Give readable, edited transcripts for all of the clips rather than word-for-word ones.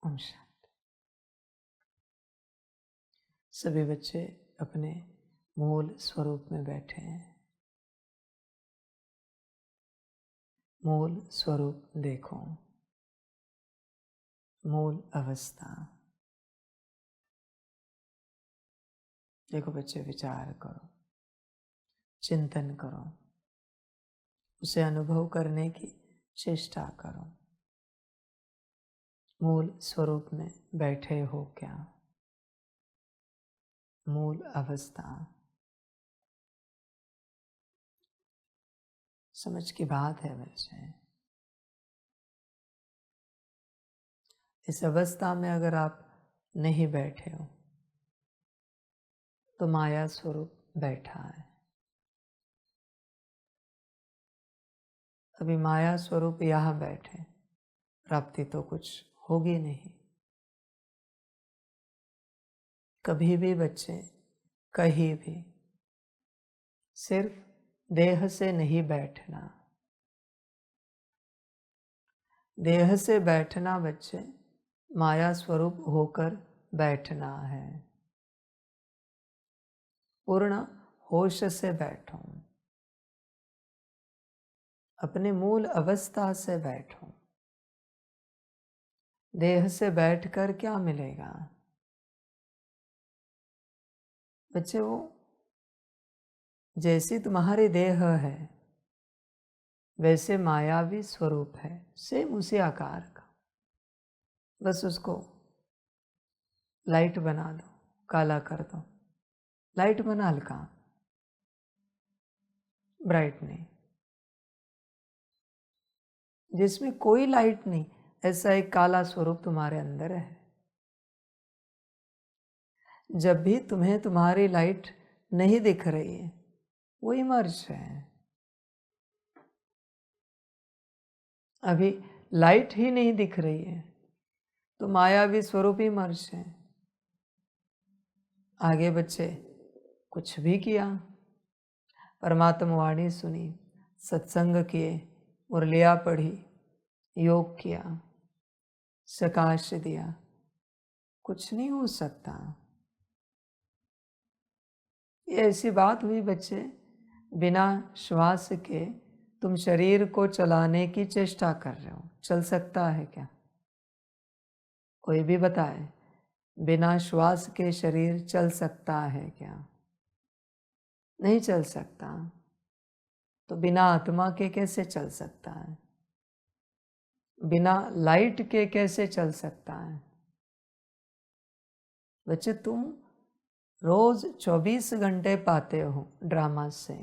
ओम शांति। सभी बच्चे अपने मूल स्वरूप में बैठे हैं। मूल स्वरूप देखो, मूल अवस्था देखो। बच्चे विचार करो, चिंतन करो, उसे अनुभव करने की चेष्टा करो। मूल स्वरूप में बैठे हो क्या? मूल अवस्था समझ की बात है बच्चे। इस अवस्था में अगर आप नहीं बैठे हो तो माया स्वरूप बैठा है। अभी माया स्वरूप यहाँ बैठे, प्राप्ति तो कुछ होगी नहीं। कभी भी बच्चे कहीं भी सिर्फ देह से नहीं बैठना। देह से बैठना बच्चे माया स्वरूप होकर बैठना है। पूर्ण होश से बैठो, अपनी मूल अवस्था से बैठो। देह से बैठकर क्या मिलेगा बच्चे? वो जैसी तुम्हारी देह है वैसे मायावी स्वरूप है, सेम उसी आकार का। बस उसको लाइट बना दो, काला कर दो। लाइट बना हल्का, ब्राइट नहीं, जिसमें कोई लाइट नहीं, ऐसा एक काला स्वरूप तुम्हारे अंदर है। जब भी तुम्हें तुम्हारी लाइट नहीं दिख रही है, वो इमर्ज है। अभी लाइट ही नहीं दिख रही है तो मायावी स्वरूप इमर्ज है। आगे बच्चे कुछ भी किया, परमात्मा वाणी सुनी, सत्संग किए, मुरलियाँ पढ़ी, योग किया, प्रकाश दिया, कुछ नहीं हो सकता। ये ऐसी बात हुई बच्चे, बिना श्वास के तुम शरीर को चलाने की चेष्टा कर रहे हो, चल सकता है क्या? कोई भी बताए, बिना श्वास के शरीर चल सकता है क्या? नहीं चल सकता। तो बिना आत्मा के कैसे चल सकता है? बिना लाइट के कैसे चल सकता है? बच्चे तुम रोज 24 घंटे पाते हो ड्रामा से,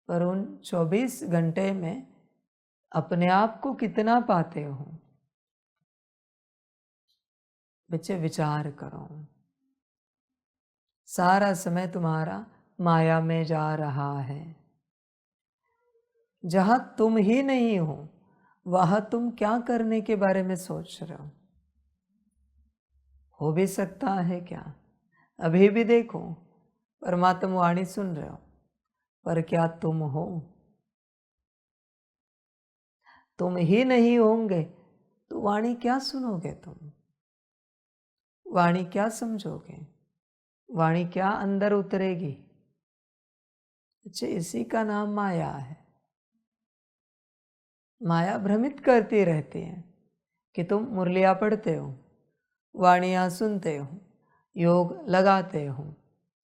पर उन 24 घंटे में अपने आप को कितना पाते हो? बच्चे विचार करो। सारा समय तुम्हारा माया में जा रहा है। जहां तुम ही नहीं हो वहां तुम क्या करने के बारे में सोच रहे हो भी सकता है क्या? अभी भी देखो, परमात्मा वाणी सुन रहे हो, पर क्या तुम हो? तुम ही नहीं होंगे तो वाणी क्या सुनोगे तुम? वाणी क्या समझोगे? वाणी क्या अंदर उतरेगी? अच्छा, इसी का नाम माया है। माया भ्रमित करती रहती है कि तुम मुरलियाँ पढ़ते हो, वाणियाँ सुनते हो, योग लगाते हो,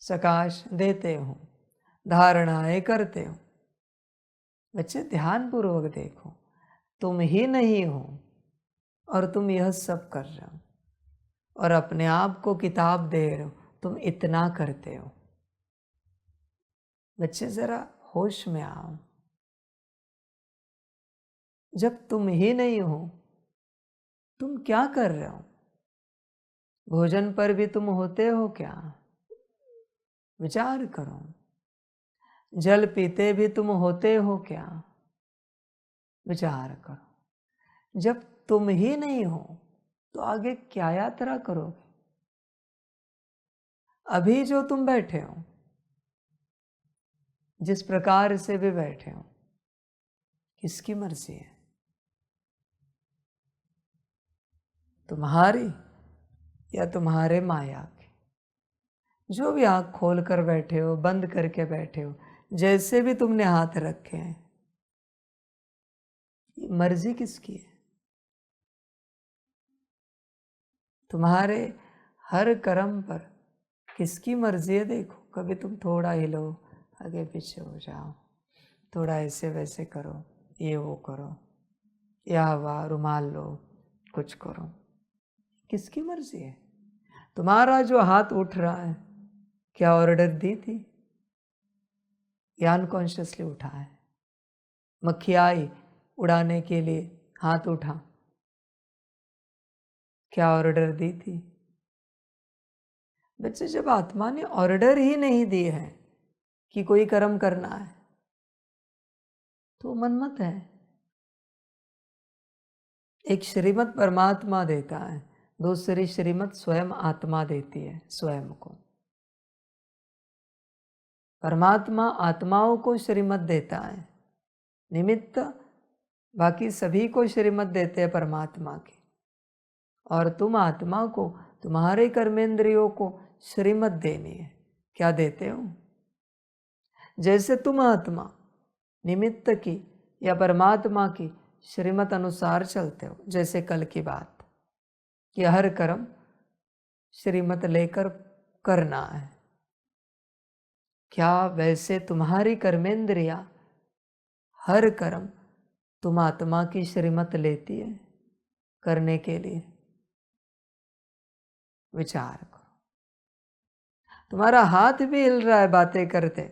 प्रकाश देते हो, धारणाएं करते हो। बच्चे ध्यान पूर्वक देखो, तुम ही नहीं हो और तुम यह सब कर रहे हो और अपने आप को किताब दे रहे हो, तुम इतना करते हो। बच्चे जरा होश में आओ। जब तुम ही नहीं हो तुम क्या कर रहे हो? भोजन पर भी तुम होते हो क्या? विचार करो। जल पीते भी तुम होते हो क्या? विचार करो। जब तुम ही नहीं हो तो आगे क्या यात्रा करोगे? अभी जो तुम बैठे हो, जिस प्रकार से भी बैठे हो, किसकी मर्जी है? तुम्हारी या तुम्हारे माया की? जो भी आँख खोल कर बैठे हो, बंद करके बैठे हो, जैसे भी तुमने हाथ रखे हैं, ये मर्जी किसकी है? तुम्हारे हर कर्म पर किसकी मर्जी है? देखो, कभी तुम थोड़ा हिलो, आगे पीछे हो जाओ, थोड़ा ऐसे वैसे करो, ये वो करो, या हवा रुमाल लो, कुछ करो, किसकी मर्जी है? तुम्हारा जो हाथ उठ रहा है, क्या ऑर्डर दी थी या अनकॉन्शियसली उठा है? मक्खी आई उड़ाने के लिए, हाथ उठा, क्या ऑर्डर दी थी? बच्चे, जब आत्मा ने ऑर्डर ही नहीं दिए है कि कोई कर्म करना है, तो मनमत है। एक श्रीमत परमात्मा देता है, दूसरी श्रीमत स्वयं आत्मा देती है स्वयं को। परमात्मा आत्माओं को श्रीमत देता है, निमित्त बाकी सभी को श्रीमत देते हैं परमात्मा की, और तुम आत्मा को, तुम्हारे कर्मेंद्रियों को श्रीमत देनी है। क्या देते हो? जैसे तुम आत्मा निमित्त की या परमात्मा की श्रीमत अनुसार चलते हो, जैसे कल की बात कि हर कर्म श्रीमत लेकर करना है, क्या वैसे तुम्हारी कर्मेंद्रिया हर कर्म तुम आत्मा की श्रीमत लेती है करने के लिए? विचार करो। तुम्हारा हाथ भी हिल रहा है बातें करते,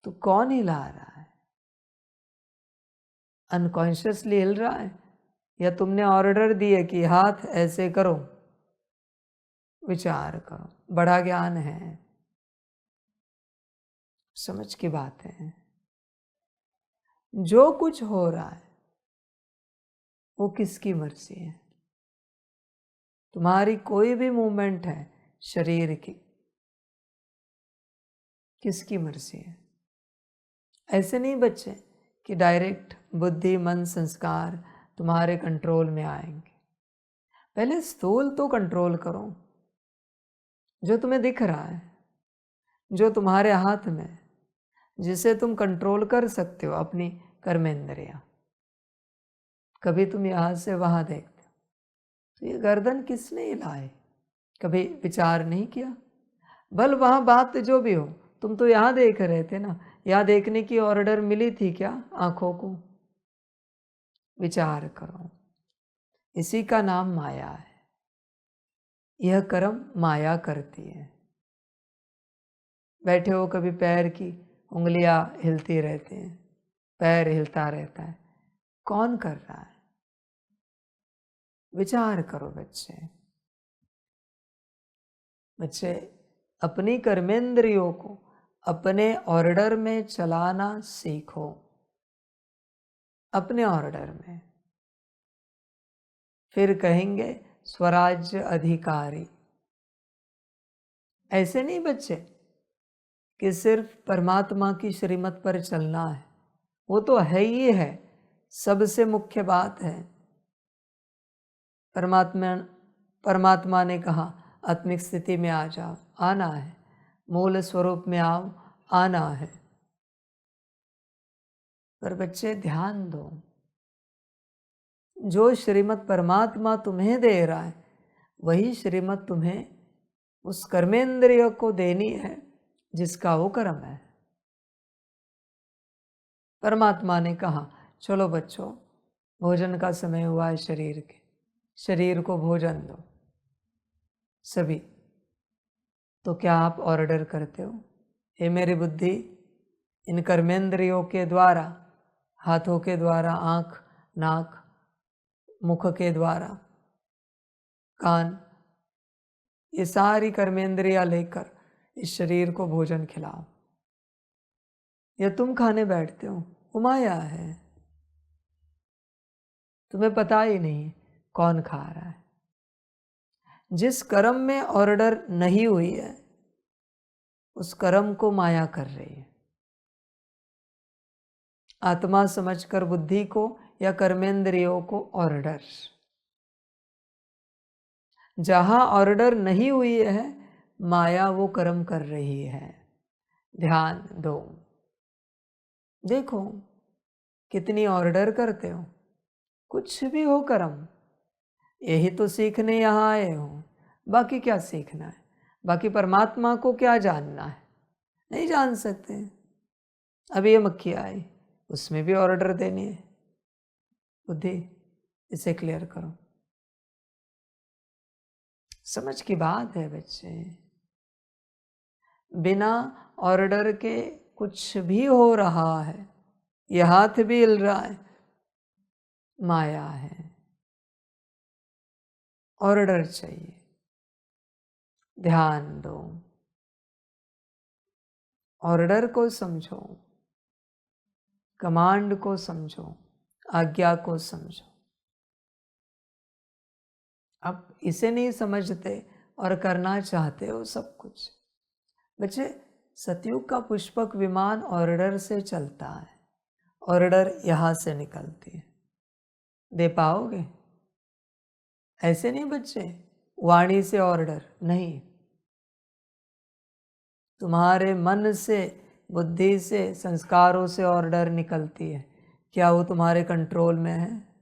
तो कौन हिला रहा है? अनकॉन्शियसली हिल रहा है या तुमने ऑर्डर दिए कि हाथ ऐसे करो? विचार करो, बड़ा ज्ञान है, समझ की बात है। जो कुछ हो रहा है वो किसकी मर्जी है? तुम्हारी कोई भी मूवमेंट है शरीर की, किसकी मर्जी है? ऐसे नहीं बच्चे कि डायरेक्ट बुद्धि मन संस्कार तुम्हारे कंट्रोल में आएंगे। पहले स्थूल तो कंट्रोल करो, जो तुम्हें दिख रहा है, जो तुम्हारे हाथ में, जिसे तुम कंट्रोल कर सकते हो, अपनी कर्मेंद्रिया। कभी तुम यहाँ से वहाँ देखते हो, तो ये गर्दन किसने हिलाई? कभी विचार नहीं किया? बल वहाँ बात जो भी हो, तुम तो यहाँ देख रहे थे ना, यहाँ देखने की ऑर्डर मिली थी क्या आंखों को? विचार करो, इसी का नाम माया है। यह कर्म माया करती है। बैठे हो, कभी पैर की उंगलियां हिलती रहती हैं, पैर हिलता रहता है, कौन कर रहा है? विचार करो बच्चे। बच्चे, अपनी कर्मेंद्रियों को अपने ऑर्डर में चलाना सीखो, अपने ऑर्डर में। फिर कहेंगे स्वराज्य अधिकारी। ऐसे नहीं बच्चे कि सिर्फ परमात्मा की श्रीमत पर चलना है, वो तो है ही है, सबसे मुख्य बात है। परमात्मा ने कहा आत्मिक स्थिति में आ जाओ, आना है, मूल स्वरूप में आओ, आना है। पर बच्चे ध्यान दो, जो श्रीमत परमात्मा तुम्हें दे रहा है, वही श्रीमत तुम्हें उस कर्मेंद्रिय को देनी है जिसका वो कर्म है। परमात्मा ने कहा चलो बच्चों, भोजन का समय हुआ है शरीर के, शरीर को भोजन दो सभी। तो क्या आप ऑर्डर करते हो? हे मेरी बुद्धि, इन कर्मेंद्रियों के द्वारा, हाथों के द्वारा, आँख नाक मुख के द्वारा, कान, ये सारी कर्मेंद्रियां लेकर इस शरीर को भोजन खिलाओ। या तुम खाने बैठते हो, वो माया है, तुम्हें पता ही नहीं कौन खा रहा है। जिस कर्म में ऑर्डर नहीं हुई है, उस कर्म को माया कर रही है। आत्मा समझकर बुद्धि को या कर्मेंद्रियों को ऑर्डर। जहाँ ऑर्डर नहीं हुई है माया वो कर्म कर रही है। ध्यान दो, देखो कितनी ऑर्डर करते हो, कुछ भी हो कर्म, यही तो सीखने यहाँ आए हो। बाकी क्या सीखना है? बाकी परमात्मा को क्या जानना है? नहीं जान सकते। अभी ये मक्खी आई, उसमें भी ऑर्डर देनी है। बुद्धि, इसे क्लियर करो। समझ की बात है बच्चे, बिना ऑर्डर के कुछ भी हो रहा है, यह हाथ भी हिल रहा है, माया है। ऑर्डर चाहिए। ध्यान दो, ऑर्डर को समझो, कमांड को समझो, आज्ञा को समझो। अब इसे नहीं समझते और करना चाहते हो सब कुछ। बच्चे, सतयुग का पुष्पक विमान ऑर्डर से चलता है, ऑर्डर यहाँ से निकलती है। दे पाओगे? ऐसे नहीं बच्चे, वाणी से ऑर्डर नहीं, तुम्हारे मन से, बुद्धि से, संस्कारों से ऑर्डर निकलती है। क्या वो तुम्हारे कंट्रोल में है?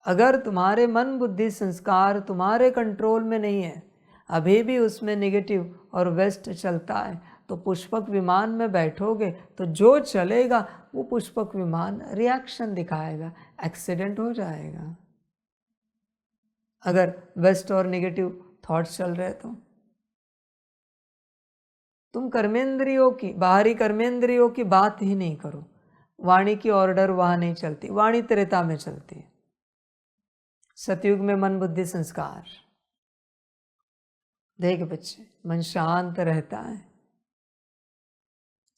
अगर तुम्हारे मन, बुद्धि, संस्कार तुम्हारे कंट्रोल में नहीं है, अभी भी उसमें नेगेटिव और वेस्ट चलता है, तो पुष्पक विमान में बैठोगे तो जो चलेगा वो पुष्पक विमान रिएक्शन दिखाएगा, एक्सीडेंट हो जाएगा। अगर वेस्ट और नेगेटिव थॉट्स चल रहे तो तुम कर्मेंद्रियों की, बाहरी कर्मेंद्रियों की बात ही नहीं करो। वाणी की ऑर्डर वहां नहीं चलती, वाणी त्रेता में चलती है। सतयुग में मन, बुद्धि, संस्कार। देख बच्चे, मन शांत रहता है।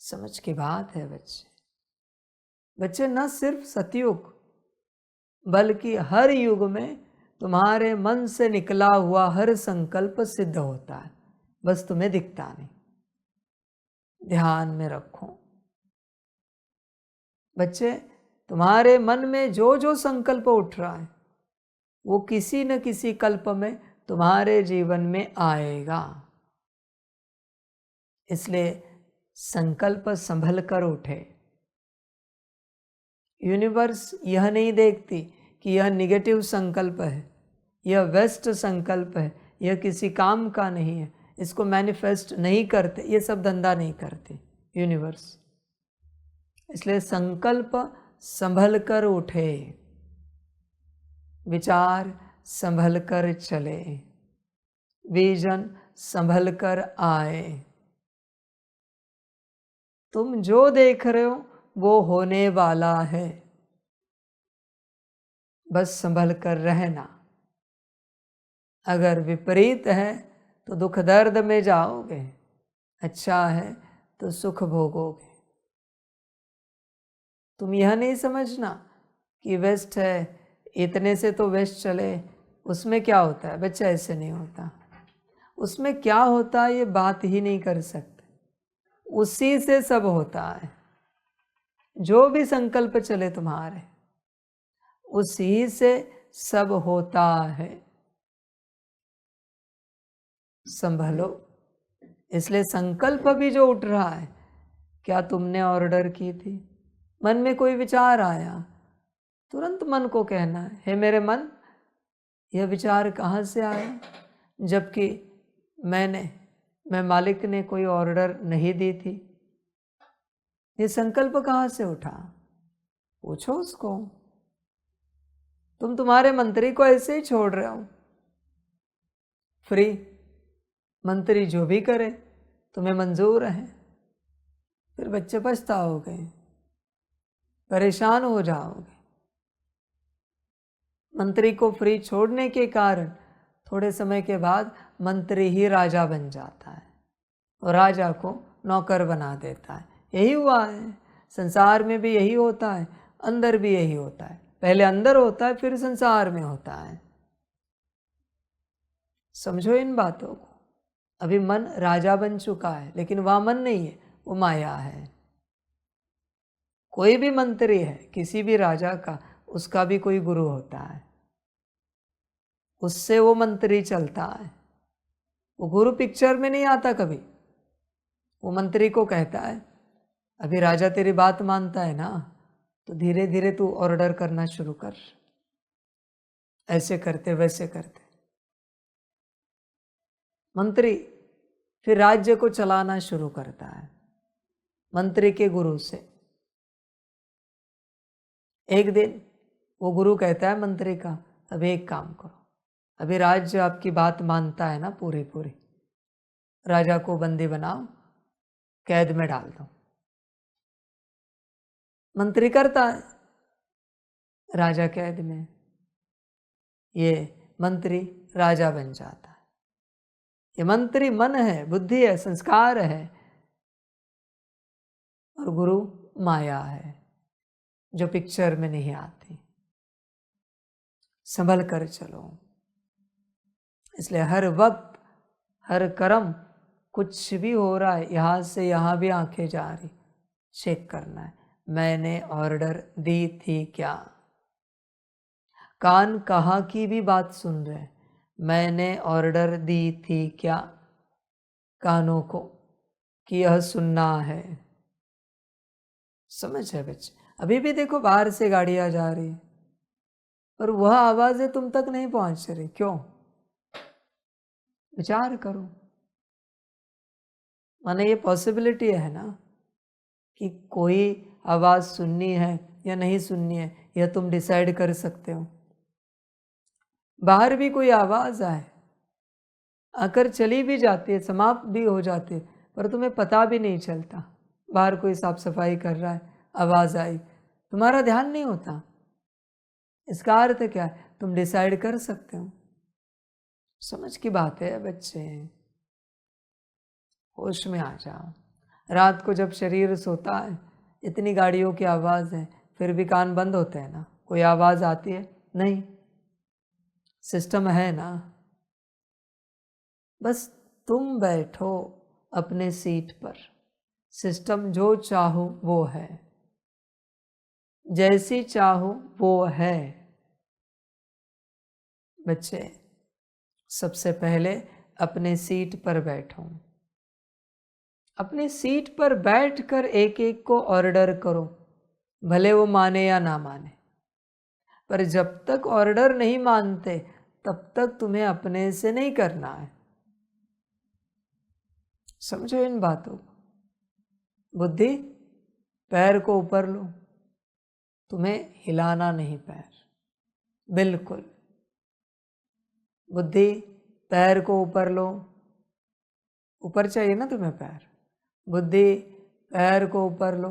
समझ की बात है बच्चे। बच्चे, न सिर्फ सतयुग बल्कि हर युग में तुम्हारे मन से निकला हुआ हर संकल्प सिद्ध होता है, बस तुम्हें दिखता नहीं। ध्यान में रखो बच्चे, तुम्हारे मन में जो जो संकल्प उठ रहा है वो किसी न किसी कल्प में तुम्हारे जीवन में आएगा। इसलिए संकल्प संभल कर उठे। यूनिवर्स यह नहीं देखती कि यह निगेटिव संकल्प है, यह वेस्ट संकल्प है, यह किसी काम का नहीं है, इसको मैनिफेस्ट नहीं करते, ये सब धंधा नहीं करते यूनिवर्स। इसलिए संकल्प संभल कर उठे, विचार संभल कर चले, विजन संभल कर आए। तुम जो देख रहे हो वो होने वाला है, बस संभल कर रहना। अगर विपरीत है तो दुख दर्द में जाओगे, अच्छा है तो सुख भोगोगे। तुम यह नहीं समझना कि वेस्ट है, इतने से तो वेस्ट चले, उसमें क्या होता है। बच्चा, ऐसे नहीं होता। उसमें क्या होता है ये बात ही नहीं कर सकते, उसी से सब होता है। जो भी संकल्प चले तुम्हारे, उसी से सब होता है। संभलो। इसलिए संकल्प भी जो उठ रहा है, क्या तुमने ऑर्डर की थी? मन में कोई विचार आया, तुरंत मन को कहना है, हे मेरे मन, यह विचार कहाँ से आया? जबकि मैं मालिक ने कोई ऑर्डर नहीं दी थी। ये संकल्प कहाँ से उठा? पूछो उसको। तुम तुम्हारे मंत्री को ऐसे ही छोड़ रहे हो फ्री, मंत्री जो भी करे तुम्हें मंजूर है। फिर बच्चे पछताओगे, परेशान हो जाओगे। मंत्री को फ्री छोड़ने के कारण थोड़े समय के बाद मंत्री ही राजा बन जाता है और राजा को नौकर बना देता है। यही हुआ है, संसार में भी यही होता है, अंदर भी यही होता है। पहले अंदर होता है, फिर संसार में होता है। समझो इन बातों को। अभी मन राजा बन चुका है, लेकिन वह मन नहीं है, वो माया है। कोई भी मंत्री है, किसी भी राजा का, उसका भी कोई गुरु होता है। उससे वो मंत्री चलता है। वो गुरु पिक्चर में नहीं आता कभी। वो मंत्री को कहता है अभी राजा तेरी बात मानता है ना, तो धीरे धीरे तू ऑर्डर करना शुरू कर, ऐसे करते वैसे करते। मंत्री फिर राज्य को चलाना शुरू करता है मंत्री के गुरु से। एक दिन वो गुरु कहता है मंत्री का, अभी एक काम करो, अभी राज्य आपकी बात मानता है ना पूरी पूरी, राजा को बंदी बनाओ, कैद में डाल दो। मंत्री करता है, राजा कैद में, ये मंत्री राजा बन जाता है। ये मंत्री मन है, बुद्धि है, संस्कार है, और गुरु माया है जो पिक्चर में नहीं आती। संभल कर चलो। इसलिए हर वक्त हर कर्म, कुछ भी हो रहा है, यहाँ से यहाँ भी आंखें जा रही, चेक करना है मैंने ऑर्डर दी थी क्या। कान कहाँ की भी बात सुन रहे, मैंने ऑर्डर दी थी क्या कानों को कि यह सुनना है। समझ है बच्चे? अभी भी देखो बाहर से गाड़ियां जा रही है और वह आवाजें तुम तक नहीं पहुंच रही, क्यों? विचार करो। माने ये पॉसिबिलिटी है ना कि कोई आवाज सुननी है या नहीं सुननी है, यह तुम डिसाइड कर सकते हो। बाहर भी कोई आवाज आए, आकर चली भी जाती है, समाप्त भी हो जाती है, पर तुम्हें पता भी नहीं चलता। बाहर कोई साफ सफाई कर रहा है, आवाज आई, तुम्हारा ध्यान नहीं होता। इसका अर्थ क्या है? तुम डिसाइड कर सकते हो। समझ की बात है बच्चे, होश में आ जाओ। रात को जब शरीर सोता है, इतनी गाड़ियों की आवाज है, फिर भी कान बंद होते हैं ना, कोई आवाज आती है नहीं, सिस्टम है ना। बस तुम बैठो अपने सीट पर, सिस्टम जो चाहो वो है, जैसी चाहो वो है। बच्चे सबसे पहले अपने सीट पर बैठो, अपनी सीट पर बैठकर एक एक को ऑर्डर करो, भले वो माने या ना माने। पर जब तक ऑर्डर नहीं मानते तब तक तुम्हें अपने से नहीं करना है। समझो इन बातों को। बुद्धि पैर को ऊपर लो, तुम्हें हिलाना नहीं पैर, बिल्कुल। बुद्धि पैर को ऊपर लो, ऊपर चाहिए ना तुम्हें पैर। बुद्धि पैर को ऊपर लो,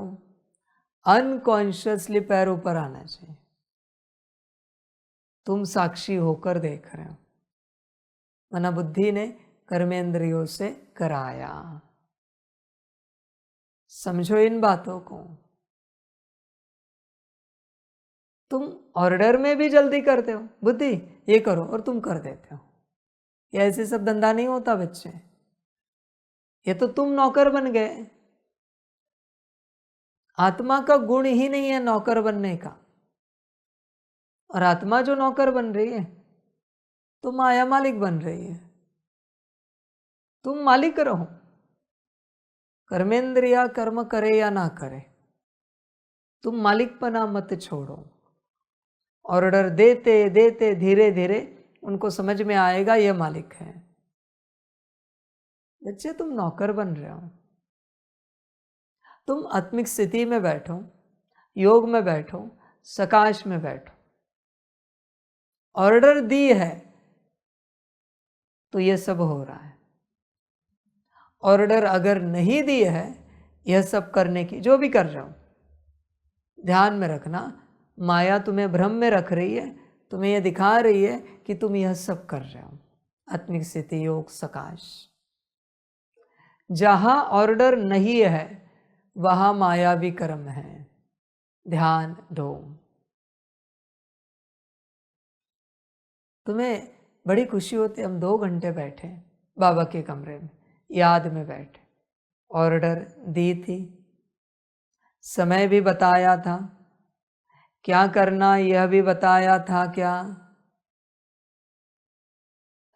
अनकॉन्शियसली पैर ऊपर आना चाहिए। तुम साक्षी होकर देख रहे हो, मना बुद्धि ने कर्मेंद्रियों से कराया। समझो इन बातों को। तुम ऑर्डर में भी जल्दी करते हो, बुद्धि ये करो और तुम कर देते हो। ये ऐसे सब धंधा नहीं होता बच्चे, ये तो तुम नौकर बन गए। आत्मा का गुण ही नहीं है नौकर बनने का, और आत्मा जो नौकर बन रही है तो माया मालिक बन रही है। तुम मालिक रहो, कर्मेंद्रिया कर्म करे या ना करे, तुम मालिकपना मत छोड़ो। ऑर्डर देते देते धीरे धीरे उनको समझ में आएगा ये मालिक है। बच्चे तुम नौकर बन रहे हो। तुम आत्मिक स्थिति में बैठो, योग में बैठो, सकाश में बैठो। ऑर्डर दी है तो ये सब हो रहा है। ऑर्डर अगर नहीं दी है यह सब करने की, जो भी कर रहे हो, ध्यान में रखना, माया तुम्हें भ्रम में रख रही है, तुम्हें यह दिखा रही है कि तुम यह सब कर रहे हो। आत्मिक स्थिति, योग, सकाश। जहां ऑर्डर नहीं है वहां मायावी कर्म है। ध्यान दो। तुम्हें बड़ी खुशी होती, हम 2 घंटे बैठे बाबा के कमरे में, याद में बैठे, ऑर्डर दी थी, समय भी बताया था, क्या करना यह भी बताया था क्या?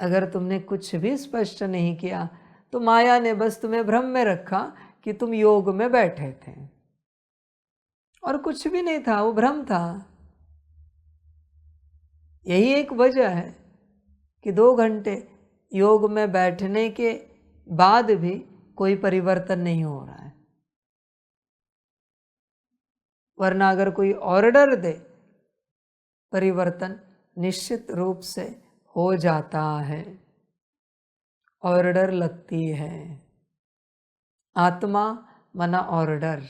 अगर तुमने कुछ भी स्पष्ट नहीं किया तो माया ने बस तुम्हें भ्रम में रखा कि तुम योग में बैठे थे, और कुछ भी नहीं था, वो भ्रम था। यही एक वजह है कि 2 घंटे योग में बैठने के बाद भी कोई परिवर्तन नहीं हो रहा है। वरना अगर कोई ऑर्डर दे, परिवर्तन निश्चित रूप से हो जाता है। ऑर्डर लगती है। आत्मा मना ऑर्डर,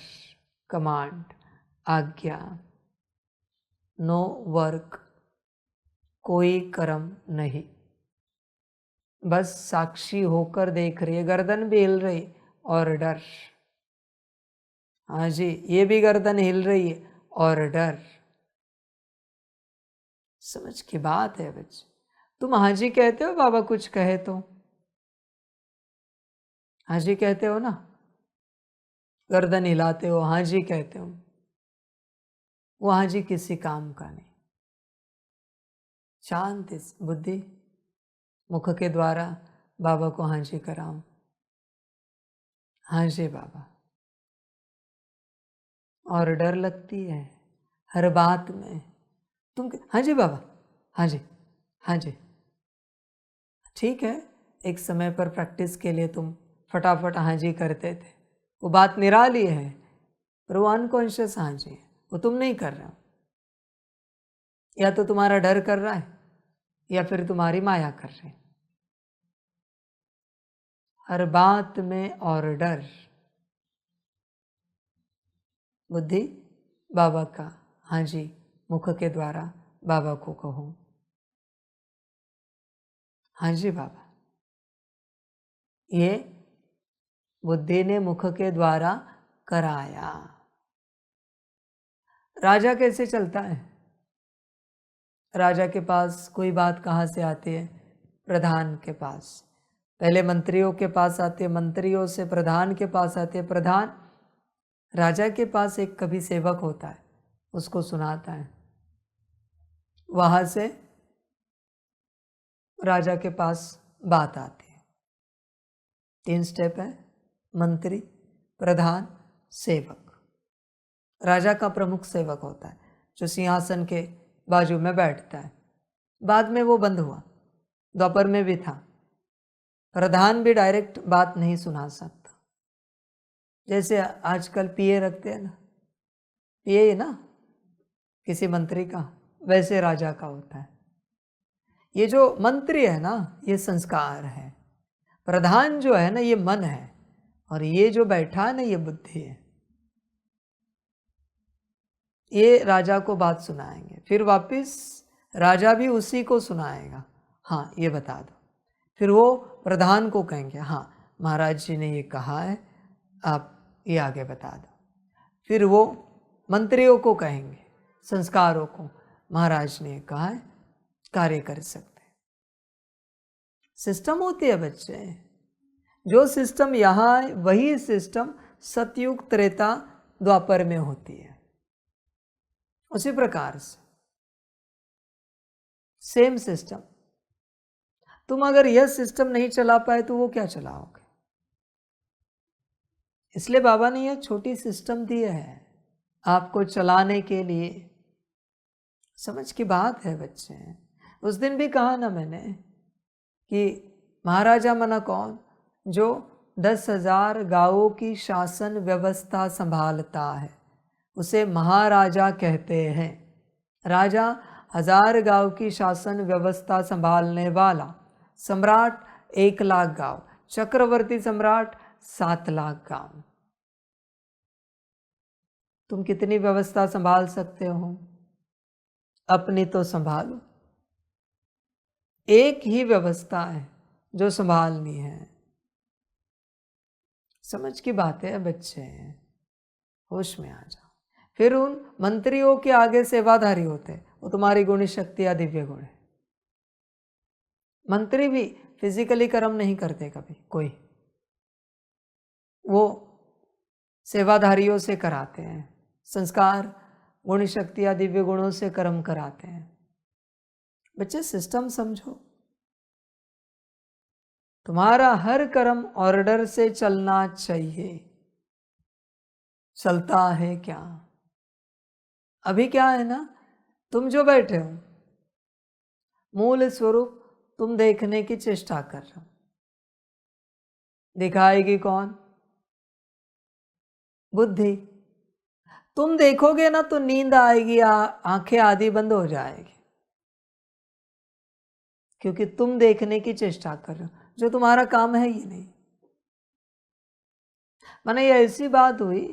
कमांड, आज्ञा, नो वर्क, कोई कर्म नहीं, बस साक्षी होकर देख रही है। गर्दन भी हिल रही, ऑर्डर। हाँ जी, ये भी गर्दन हिल रही है, ऑर्डर। समझ की बात है बच्चे। तुम हाँ जी कहते हो, बाबा कुछ कहे तो हाँ जी कहते हो ना, गर्दन हिलाते हो, हाँ जी कहते हो। वो हाँ जी किसी काम का नहीं। शांति बुद्धि मुख के द्वारा बाबा को हाँ जी कराओ। हाँ जी बाबा। और डर लगती है हर बात में। तुम हाँ जी बाबा, हाँ जी, हाँ जी। ठीक है, एक समय पर प्रैक्टिस के लिए तुम फटाफट हाँ जी करते थे, वो बात निराली है, पर वो अनकॉन्शियस हाँ जी है, वो तुम नहीं कर रहे हो। या तो तुम्हारा डर कर रहा है या फिर तुम्हारी माया कर रही है। हर बात में ऑर्डर। बुद्धि बाबा का हाँ जी मुख के द्वारा बाबा को कहो, हाँ जी बाबा। ये बुद्धि ने मुख के द्वारा कराया। राजा कैसे चलता है? राजा के पास कोई बात कहाँ से आती है? प्रधान के पास। पहले मंत्रियों के पास आती है, मंत्रियों से प्रधान के पास आती है, प्रधान राजा के पास एक कभी सेवक होता है, उसको सुनाता है, वहां से राजा के पास बात आती है। 3 स्टेप है, मंत्री, प्रधान, सेवक। राजा का प्रमुख सेवक होता है जो सिंहासन के बाजू में बैठता है। बाद में वो बंद हुआ, द्वापर में भी था। प्रधान भी डायरेक्ट बात नहीं सुना सकता। जैसे आजकल पीए रखते हैं ना, पीए ना किसी मंत्री का, वैसे राजा का होता है। ये जो मंत्री है ना, ये संस्कार है। प्रधान जो है ना, ये मन है, और ये जो बैठा है ना, ये बुद्धि है। ये राजा को बात सुनाएंगे, फिर वापस राजा भी उसी को सुनाएगा, हाँ ये बता दो। फिर वो प्रधान को कहेंगे, हाँ महाराज जी ने ये कहा है, आप ये आगे बता दो। फिर वो मंत्रियों को कहेंगे, संस्कारों को, महाराज ने कहा है, कार्य कर सकते हैं। सिस्टम होती है बच्चे। जो सिस्टम यहाँ है वही सिस्टम सतयुग त्रेता द्वापर में होती है। उसी प्रकार से सेम सिस्टम। तुम अगर यह सिस्टम नहीं चला पाए तो वो क्या चलाओगे? इसलिए बाबा ने यह छोटी सिस्टम दी है आपको चलाने के लिए। समझ की बात है बच्चे। उस दिन भी कहा ना मैंने कि महाराजा मना कौन? जो 10,000 गांवों की शासन व्यवस्था संभालता है, उसे महाराजा कहते हैं। राजा 1000 गांव की शासन व्यवस्था संभालने वाला, सम्राट 1 लाख गांव, चक्रवर्ती सम्राट 7 लाख गांव। तुम कितनी व्यवस्था संभाल सकते हो? अपनी तो संभालो। एक ही व्यवस्था है जो संभालनी है। समझ की बात है बच्चे, होश में आ जाओ। फिर उन मंत्रियों के आगे सेवाधारी होते, वो तुम्हारी गुणी शक्ति या दिव्य गुण है। मंत्री भी फिजिकली कर्म नहीं करते कभी कोई, वो सेवाधारियों से कराते हैं। संस्कार गुण शक्ति या दिव्य गुणों से कर्म कराते हैं। बच्चे सिस्टम समझो। तुम्हारा हर कर्म ऑर्डर से चलना चाहिए। चलता है क्या? अभी क्या है ना, तुम जो बैठे हो, मूल स्वरूप तुम देखने की चेष्टा कर रहे हो। दिखाएगी कौन? बुद्धि। तुम देखोगे ना तो नींद आएगी, आंखें आधी बंद हो जाएगी, क्योंकि तुम देखने की चेष्टा कर रहे हो, जो तुम्हारा काम है ही नहीं। माने ये ऐसी बात हुई,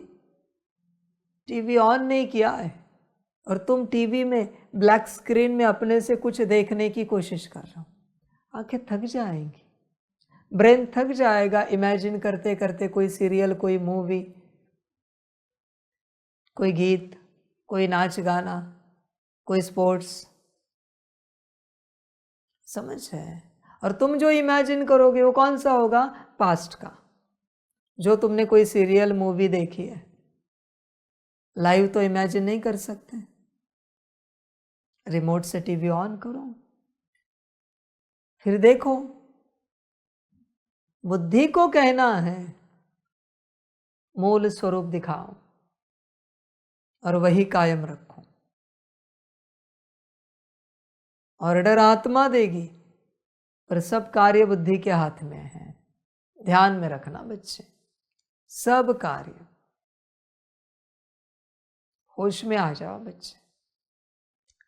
टीवी ऑन नहीं किया है और तुम टीवी में ब्लैक स्क्रीन में अपने से कुछ देखने की कोशिश कर रहे हो, आंखें थक जाएंगी, ब्रेन थक जाएगा इमेजिन करते करते, कोई सीरियल, कोई मूवी, कोई गीत, कोई नाच गाना, कोई स्पोर्ट्स, समझ है। और तुम जो इमेजिन करोगे वो कौन सा होगा? पास्ट का, जो तुमने कोई सीरियल मूवी देखी है। लाइव तो इमेजिन नहीं कर सकते। रिमोट से टीवी ऑन करो, फिर देखो। बुद्धि को कहना है मूल स्वरूप दिखाओ और वही कायम रखो। ऑर्डर आत्मा देगी पर सब कार्य बुद्धि के हाथ में है। ध्यान में रखना बच्चे, सब कार्य। होश में आ जाओ बच्चे,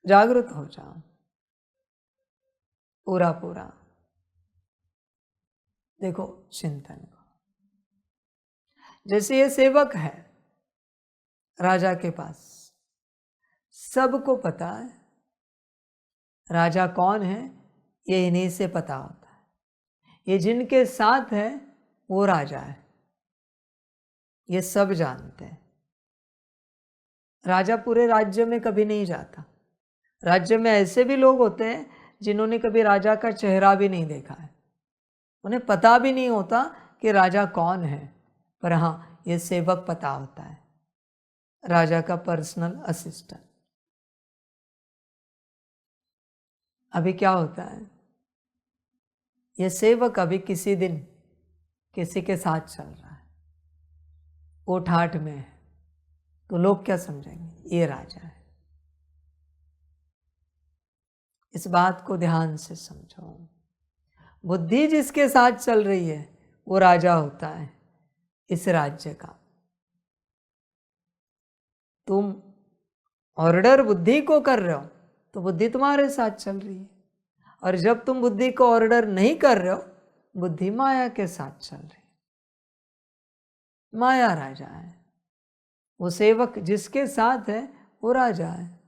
जागृत हो जाओ पूरा पूरा। देखो चिंतन को, जैसे ये सेवक है राजा के पास, सबको पता है राजा कौन है, ये इन्हीं से पता होता है। ये जिनके साथ है वो राजा है, ये सब जानते हैं। राजा पूरे राज्य में कभी नहीं जाता। राज्य में ऐसे भी लोग होते हैं जिन्होंने कभी राजा का चेहरा भी नहीं देखा है, उन्हें पता भी नहीं होता कि राजा कौन है, पर हाँ ये सेवक पता होता है, राजा का पर्सनल असिस्टेंट। अभी क्या होता है, ये सेवक अभी किसी दिन किसी के साथ चल रहा है, वो ठाठ में है, तो लोग क्या समझेंगे? ये राजा है। इस बात को ध्यान से समझो। बुद्धि जिसके साथ चल रही है वो राजा होता है इस राज्य का। तुम ऑर्डर बुद्धि को कर रहे हो तो बुद्धि तुम्हारे साथ चल रही है, और जब तुम बुद्धि को ऑर्डर नहीं कर रहे हो, बुद्धि माया के साथ चल रही है। माया राजा है, वो सेवक जिसके साथ है वो राजा है।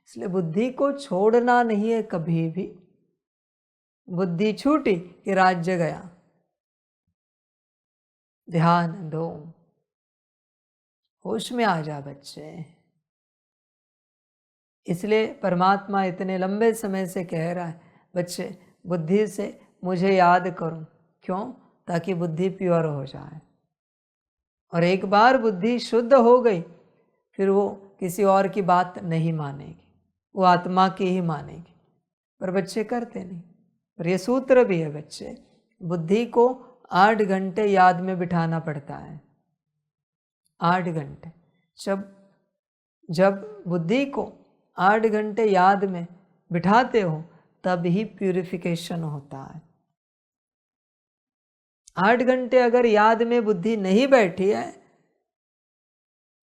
इसलिए बुद्धि को छोड़ना नहीं है कभी भी। बुद्धि छूटी कि राज्य गया। ध्यान दो, होश में आ जा बच्चे। इसलिए परमात्मा इतने लंबे समय से कह रहा है, बच्चे बुद्धि से मुझे याद करो। क्यों? ताकि बुद्धि प्योर हो जाए, और एक बार बुद्धि शुद्ध हो गई फिर वो किसी और की बात नहीं मानेगी, वो आत्मा की ही मानेगी। पर बच्चे करते नहीं। पर ये सूत्र भी है बच्चे, बुद्धि को 8 घंटे याद में बिठाना पड़ता है। 8 घंटे। जब बुद्धि को 8 घंटे याद में बिठाते हो तब ही प्यूरिफिकेशन होता है। 8 घंटे अगर याद में बुद्धि नहीं बैठी है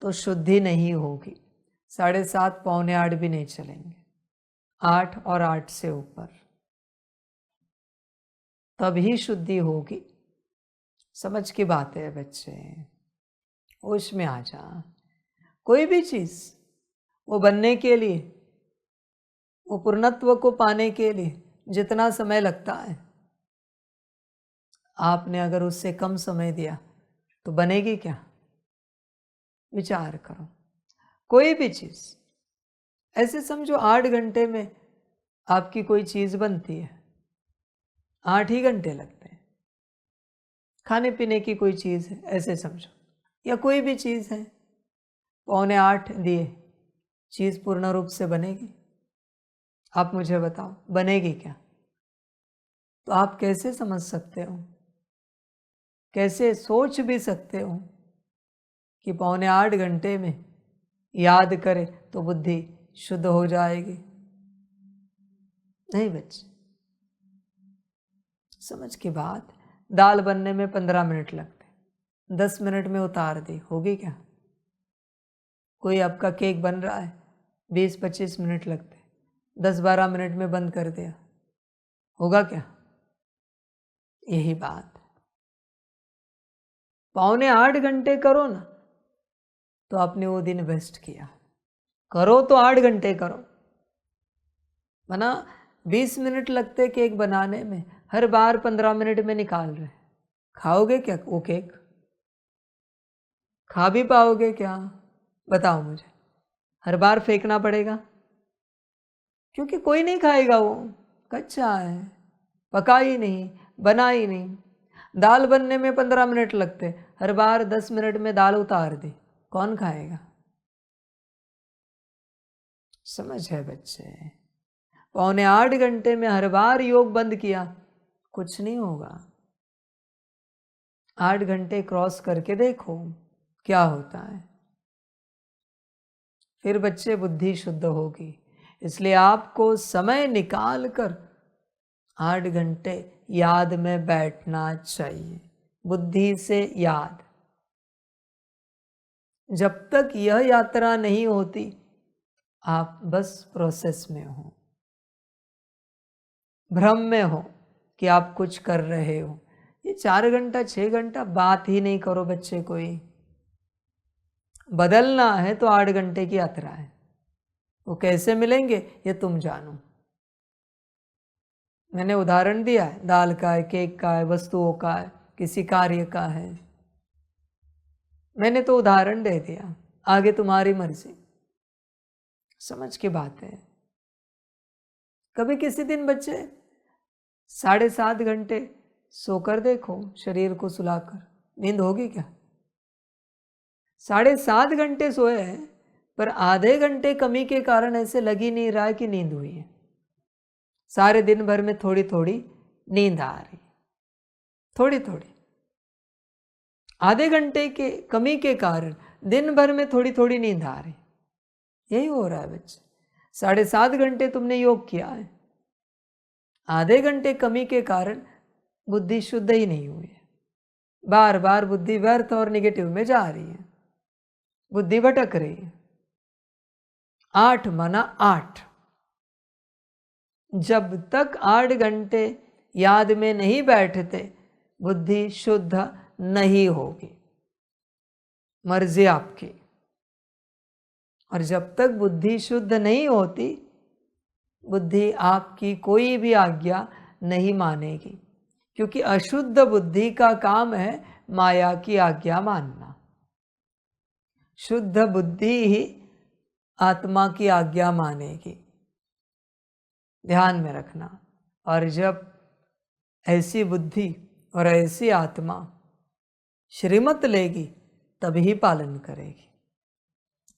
तो शुद्धि नहीं होगी। 7:30 पौने 8 भी नहीं चलेंगे, 8 और 8 से ऊपर, तब ही शुद्धि होगी। समझ की बात है बच्चे, होश में आ जा। कोई भी चीज वो बनने के लिए, वो पूर्णत्व को पाने के लिए जितना समय लगता है, आपने अगर उससे कम समय दिया तो बनेगी क्या? विचार करो। कोई भी चीज ऐसे समझो 8 घंटे में आपकी कोई चीज बनती है, 8 ही घंटे लगते हैं। खाने पीने की कोई चीज है ऐसे समझो, या कोई भी चीज है, पौने 8 दिए, चीज पूर्ण रूप से बनेगी? आप मुझे बताओ, बनेगी क्या? तो आप कैसे समझ सकते हो, कैसे सोच भी सकते हो कि 7.25 घंटे में याद करे तो बुद्धि शुद्ध हो जाएगी? नहीं बच्चे, समझ की बात। दाल बनने में 15 मिनट लगते, 10 मिनट में उतार दी, होगी क्या? कोई आपका केक बन रहा है, 20-25 मिनट लगते, 10-12 मिनट में बंद कर दिया, होगा क्या? यही बात। 7.25 घंटे करो ना, तो आपने वो दिन वेस्ट किया। करो तो 8 घंटे करो, वरना 20 मिनट लगते केक बनाने में, हर बार 15 मिनट में निकाल रहे। खाओगे क्या वो केक? खा भी पाओगे क्या? बताओ मुझे। हर बार फेंकना पड़ेगा, क्योंकि कोई नहीं खाएगा, वो कच्चा है, पका ही नहीं, बना ही नहीं। दाल बनने में 15 मिनट लगते, हर बार 10 मिनट में दाल उतार दी, कौन खाएगा? समझ है बच्चे? 7.25 घंटे में हर बार योग बंद किया, कुछ नहीं होगा। 8 घंटे क्रॉस करके देखो क्या होता है, फिर बच्चे बुद्धि शुद्ध होगी। इसलिए आपको समय निकाल कर 8 घंटे याद में बैठना चाहिए, बुद्धि से याद। जब तक यह यात्रा नहीं होती, आप बस प्रोसेस में हो, भ्रम में हो कि आप कुछ कर रहे हो। ये 4 घंटा 6 घंटा बात ही नहीं करो बच्चे, कोई बदलना है तो 8 घंटे की यात्रा है। वो कैसे मिलेंगे ये तुम जानो। मैंने उदाहरण दिया है, दाल का है, केक का है, वस्तुओं का है, किसी कार्य का है। मैंने तो उदाहरण दे दिया, आगे तुम्हारी मर्जी। समझ की बात है। कभी किसी दिन बच्चे 7.5 घंटे सोकर देखो, शरीर को सुलाकर, नींद होगी क्या? 7.5 घंटे सोए हैं, पर आधे घंटे कमी के कारण ऐसे लग ही नहीं रहा है कि नींद हुई है। सारे दिन भर में थोड़ी थोड़ी नींद आ रही, थोड़ी थोड़ी। आधे घंटे के कमी के कारण दिन भर में थोड़ी थोड़ी नींद आ रही। यही हो रहा है बच्चे। 7.5 घंटे तुमने योग किया है, आधे घंटे कमी के कारण बुद्धि शुद्ध ही नहीं हुई है। बार बार बुद्धि व्यर्थ और निगेटिव में जा रही है, बुद्धि भटक रही है। 8 माना 8। जब तक 8 घंटे याद में नहीं बैठते, बुद्धि शुद्ध नहीं होगी, मर्जी आपकी। और जब तक बुद्धि शुद्ध नहीं होती, बुद्धि आपकी कोई भी आज्ञा नहीं मानेगी, क्योंकि अशुद्ध बुद्धि का काम है माया की आज्ञा मानना। शुद्ध बुद्धि ही आत्मा की आज्ञा मानेगी, ध्यान में रखना। और जब ऐसी बुद्धि और ऐसी आत्मा श्रीमत लेगी, तभी पालन करेगी,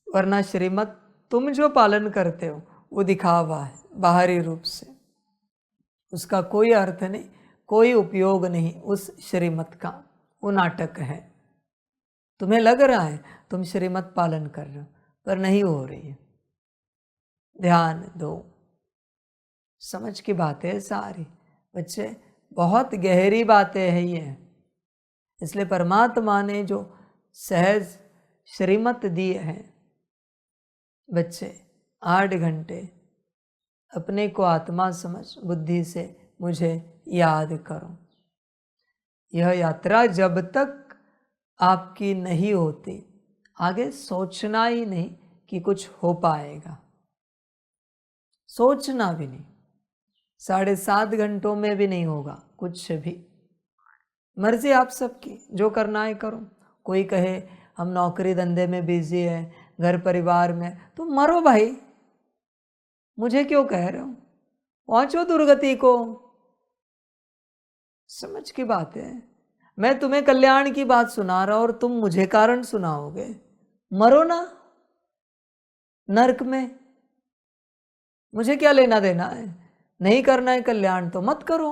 वरना श्रीमत तुम जो पालन करते हो वो दिखावा है, बाहरी रूप से। उसका कोई अर्थ नहीं, कोई उपयोग नहीं उस श्रीमत का, वो नाटक है। तुम्हें लग रहा है तुम श्रीमत पालन कर रहे हो, पर नहीं हो रही है। ध्यान दो, समझ की बातें है सारी बच्चे, बहुत गहरी बातें हैं ये। इसलिए परमात्मा ने जो सहज श्रीमत दिए हैं बच्चे, 8 घंटे अपने को आत्मा समझ बुद्धि से मुझे याद करो। यह यात्रा जब तक आपकी नहीं होती, आगे सोचना ही नहीं कि कुछ हो पाएगा, सोचना भी नहीं। 7.5 घंटों में भी नहीं होगा कुछ भी। मर्जी आप सबकी, जो करना है करो। कोई कहे हम नौकरी धंधे में बिजी है, घर परिवार में, तो मरो भाई, मुझे क्यों कह रहे हो? पहुंचो दुर्गति को। समझ की बात है। मैं तुम्हें कल्याण की बात सुना रहा और तुम मुझे कारण सुनाओगे, मरो ना नरक में। मुझे क्या लेना देना है? नहीं करना है कल्याण तो मत करो,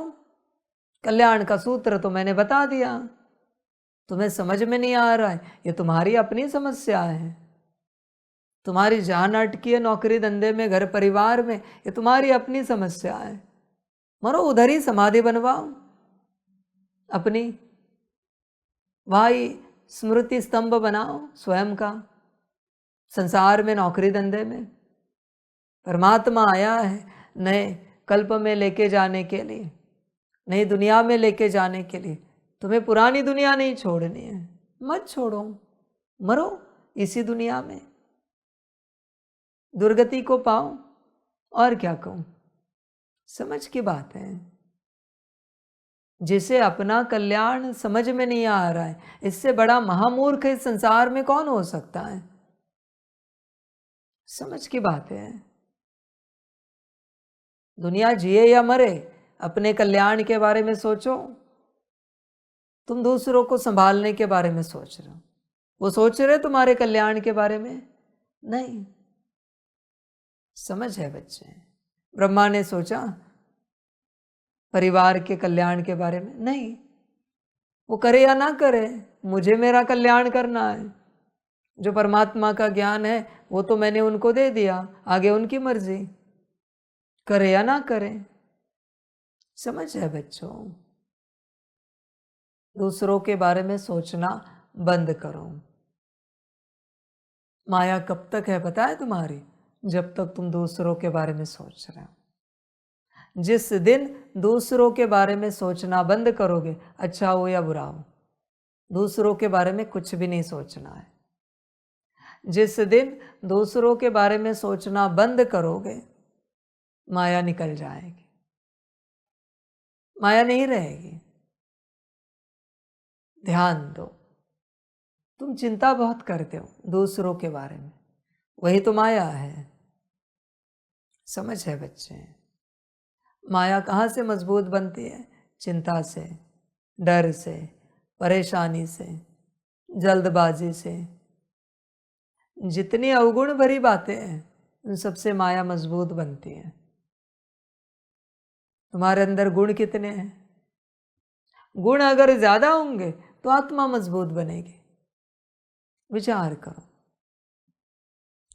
कल्याण का सूत्र तो मैंने बता दिया, तुम्हें समझ में नहीं आ रहा है, ये तुम्हारी अपनी समस्या है। तुम्हारी जान अटकी है नौकरी धंधे में, घर परिवार में, ये तुम्हारी अपनी समस्या है। मरो, उधर ही समाधि बनवाओ अपनी, वही स्मृति स्तंभ बनाओ स्वयं का। संसार में, नौकरी धंधे में परमात्मा आया है नए कल्प में लेके जाने के लिए, नई दुनिया में लेके जाने के लिए। तुम्हें पुरानी दुनिया नहीं छोड़नी है, मत छोड़ो, मरो इसी दुनिया में, दुर्गति को पाओ। और क्या कहूं, समझ की बात है। जिसे अपना कल्याण समझ में नहीं आ रहा है, इससे बड़ा महामूर्ख इस संसार में कौन हो सकता है। समझ की बात है। दुनिया जिए या मरे, अपने कल्याण के बारे में सोचो। तुम दूसरों को संभालने के बारे में सोच रहे हो, वो सोच रहे तुम्हारे कल्याण के बारे में नहीं। समझ है बच्चे। ब्रह्मा ने सोचा परिवार के कल्याण के बारे में नहीं, वो करे या ना करे, मुझे मेरा कल्याण करना है। जो परमात्मा का ज्ञान है वो तो मैंने उनको दे दिया, आगे उनकी मर्जी, करे या ना करे। समझ है बच्चों। दूसरों के बारे में सोचना बंद करो। माया कब तक है पता है तुम्हारी? जब तक तुम दूसरों के बारे में सोच रहे हो। जिस दिन दूसरों के बारे में सोचना बंद करोगे, अच्छा हो या बुरा हो, दूसरों के बारे में कुछ भी नहीं सोचना है। जिस दिन दूसरों के बारे में सोचना बंद करोगे, माया निकल जाएगी, माया नहीं रहेगी। ध्यान दो, तुम चिंता बहुत करते हो दूसरों के बारे में, वही तो माया है। समझ है बच्चे। माया कहाँ से मजबूत बनती है? चिंता से, डर से, परेशानी से, जल्दबाजी से। जितनी अवगुण भरी बातें हैं उन सबसे माया मजबूत बनती है। तुम्हारे अंदर गुण कितने हैं? गुण अगर ज्यादा होंगे तो आत्मा मजबूत बनेगी। विचार करो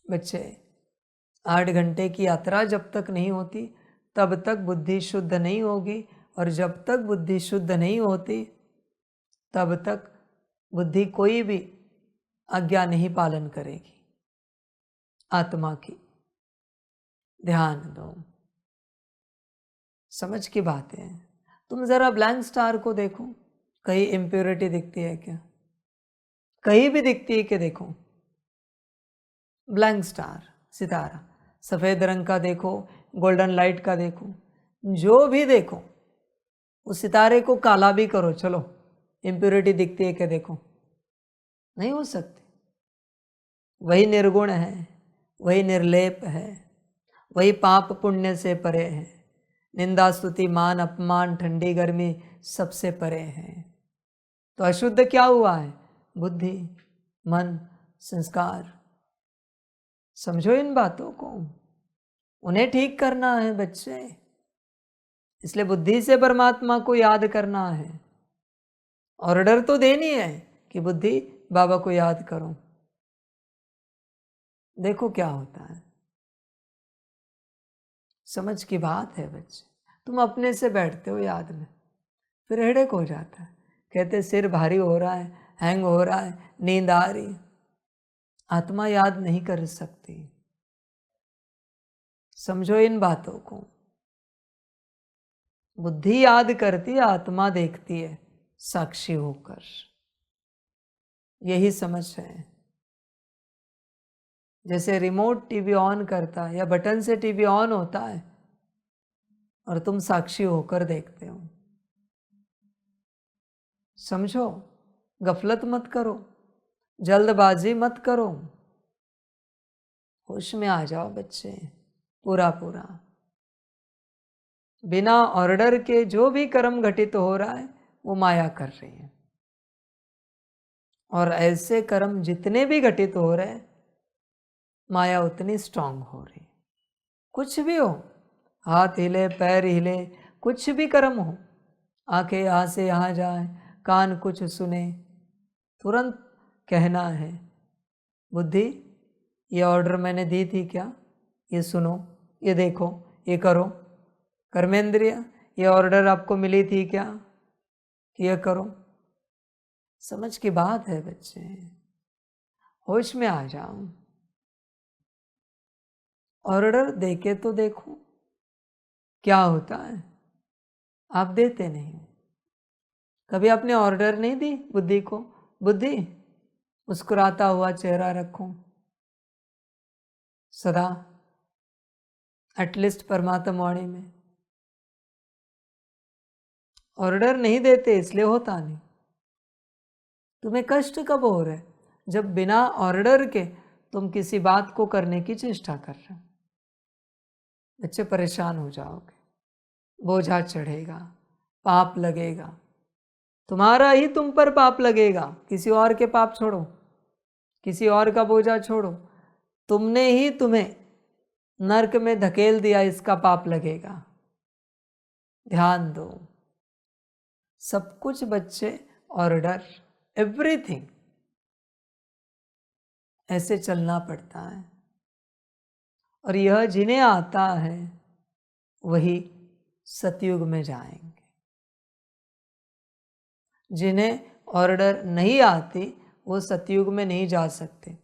बच्चे, 8 घंटे की यात्रा जब तक नहीं होती तब तक बुद्धि शुद्ध नहीं होगी, और जब तक बुद्धि शुद्ध नहीं होती तब तक बुद्धि कोई भी आज्ञा नहीं पालन करेगी आत्मा की। ध्यान दो, समझ की बात है। तुम जरा ब्लैंक स्टार को देखो, कहीं इम्प्योरिटी दिखती है क्या? कहीं भी दिखती है कि देखो? ब्लैंक स्टार, सितारा, सफेद रंग का देखो, गोल्डन लाइट का देखो, जो भी देखो, उस सितारे को काला भी करो, चलो इम्प्योरिटी दिखती है कि देखो? नहीं हो सकती। वही निर्गुण है, वही निर्लेप है, वही पाप पुण्य से परे है, निंदा स्तुति मान अपमान ठंडी गर्मी सबसे परे है। तो अशुद्ध क्या हुआ है? बुद्धि, मन, संस्कार। समझो इन बातों को, उन्हें ठीक करना है बच्चे। इसलिए बुद्धि से परमात्मा को याद करना है। ऑर्डर तो देनी है कि बुद्धि बाबा को याद करो। देखो क्या होता है। समझ की बात है बच्चे। तुम अपने से बैठते हो याद में, फिर हेडेक हो जाता है, कहते सिर भारी हो रहा है, हैंग हो रहा है, नींद आ रही। आत्मा याद नहीं कर सकती। समझो इन बातों को। बुद्धि याद करती है, आत्मा देखती है साक्षी होकर। यही समझ है। जैसे रिमोट टीवी ऑन करता है या बटन से टीवी ऑन होता है और तुम साक्षी होकर देखते हो। समझो, गफलत मत करो, जल्दबाजी मत करो, होश में आ जाओ बच्चे पूरा पूरा। बिना ऑर्डर के जो भी कर्म घटित हो रहा है वो माया कर रही है, और ऐसे कर्म जितने भी घटित हो रहे हैं माया उतनी स्ट्रांग हो रही। कुछ भी हो, हाथ हिले, पैर हिले, कुछ भी कर्म हो, आंखें यहाँ से यहाँ जाए, कान कुछ सुने, तुरंत कहना है बुद्धि ये ऑर्डर मैंने दी थी क्या, ये सुनो, ये देखो, ये करो। कर्मेंद्रिय ये ऑर्डर आपको मिली थी क्या कि ये करो। समझ की बात है बच्चे, होश में आ जाओ। ऑर्डर देके तो देखो क्या होता है। आप देते नहीं हो। कभी आपने ऑर्डर नहीं दी बुद्धि को, बुद्धि मुस्कुराता हुआ चेहरा रखो सदा, एटलीस्ट परमात्मा वाणी में। ऑर्डर नहीं देते इसलिए होता नहीं। तुम्हें कष्ट कब हो रहा है? जब बिना ऑर्डर के तुम किसी बात को करने की चेष्टा कर रहे हो। बच्चे परेशान हो जाओगे, बोझा चढ़ेगा, पाप लगेगा, तुम्हारा ही तुम पर पाप लगेगा। किसी और के पाप छोड़ो, किसी और का बोझा छोड़ो, तुमने ही तुम्हें नरक में धकेल दिया, इसका पाप लगेगा। ध्यान दो, सब कुछ बच्चे ऑर्डर, एवरीथिंग ऐसे चलना पड़ता है। और यह जिन्हें आता है वही सतयुग में जाएंगे। जिन्हें ऑर्डर नहीं आती वो सतयुग में नहीं जा सकते।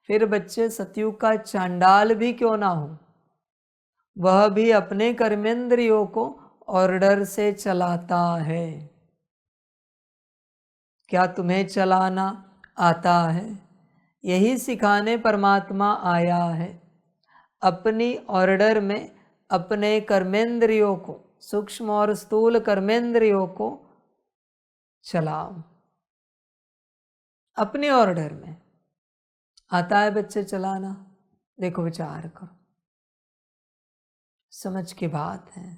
फिर बच्चे सतयुग का चांडाल भी क्यों ना हो, वह भी अपने कर्मेंद्रियों को ऑर्डर से चलाता है। क्या तुम्हें चलाना आता है? यही सिखाने परमात्मा आया है। अपनी ऑर्डर में अपने कर्मेंद्रियों को, सूक्ष्म और स्थूल कर्मेंद्रियों को चलाओ। अपने ऑर्डर में आता है बच्चे चलाना। देखो विचार करो, समझ की बात है।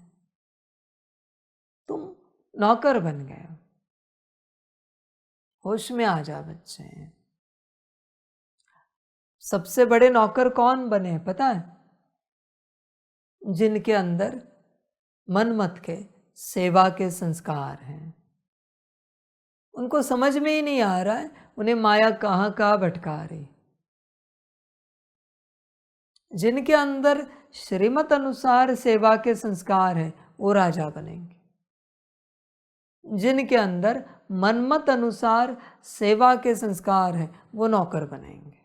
तुम नौकर बन गए हो। होश में आ जा बच्चे। सबसे बड़े नौकर कौन बने पता है? जिनके अंदर मनमत के सेवा के संस्कार हैं। उनको समझ में ही नहीं आ रहा है उन्हें माया कहाँ कहाँ भटका रही। जिनके अंदर श्रीमत अनुसार सेवा के संस्कार है वो राजा बनेंगे। जिनके अंदर मनमत अनुसार सेवा के संस्कार है वो नौकर बनेंगे।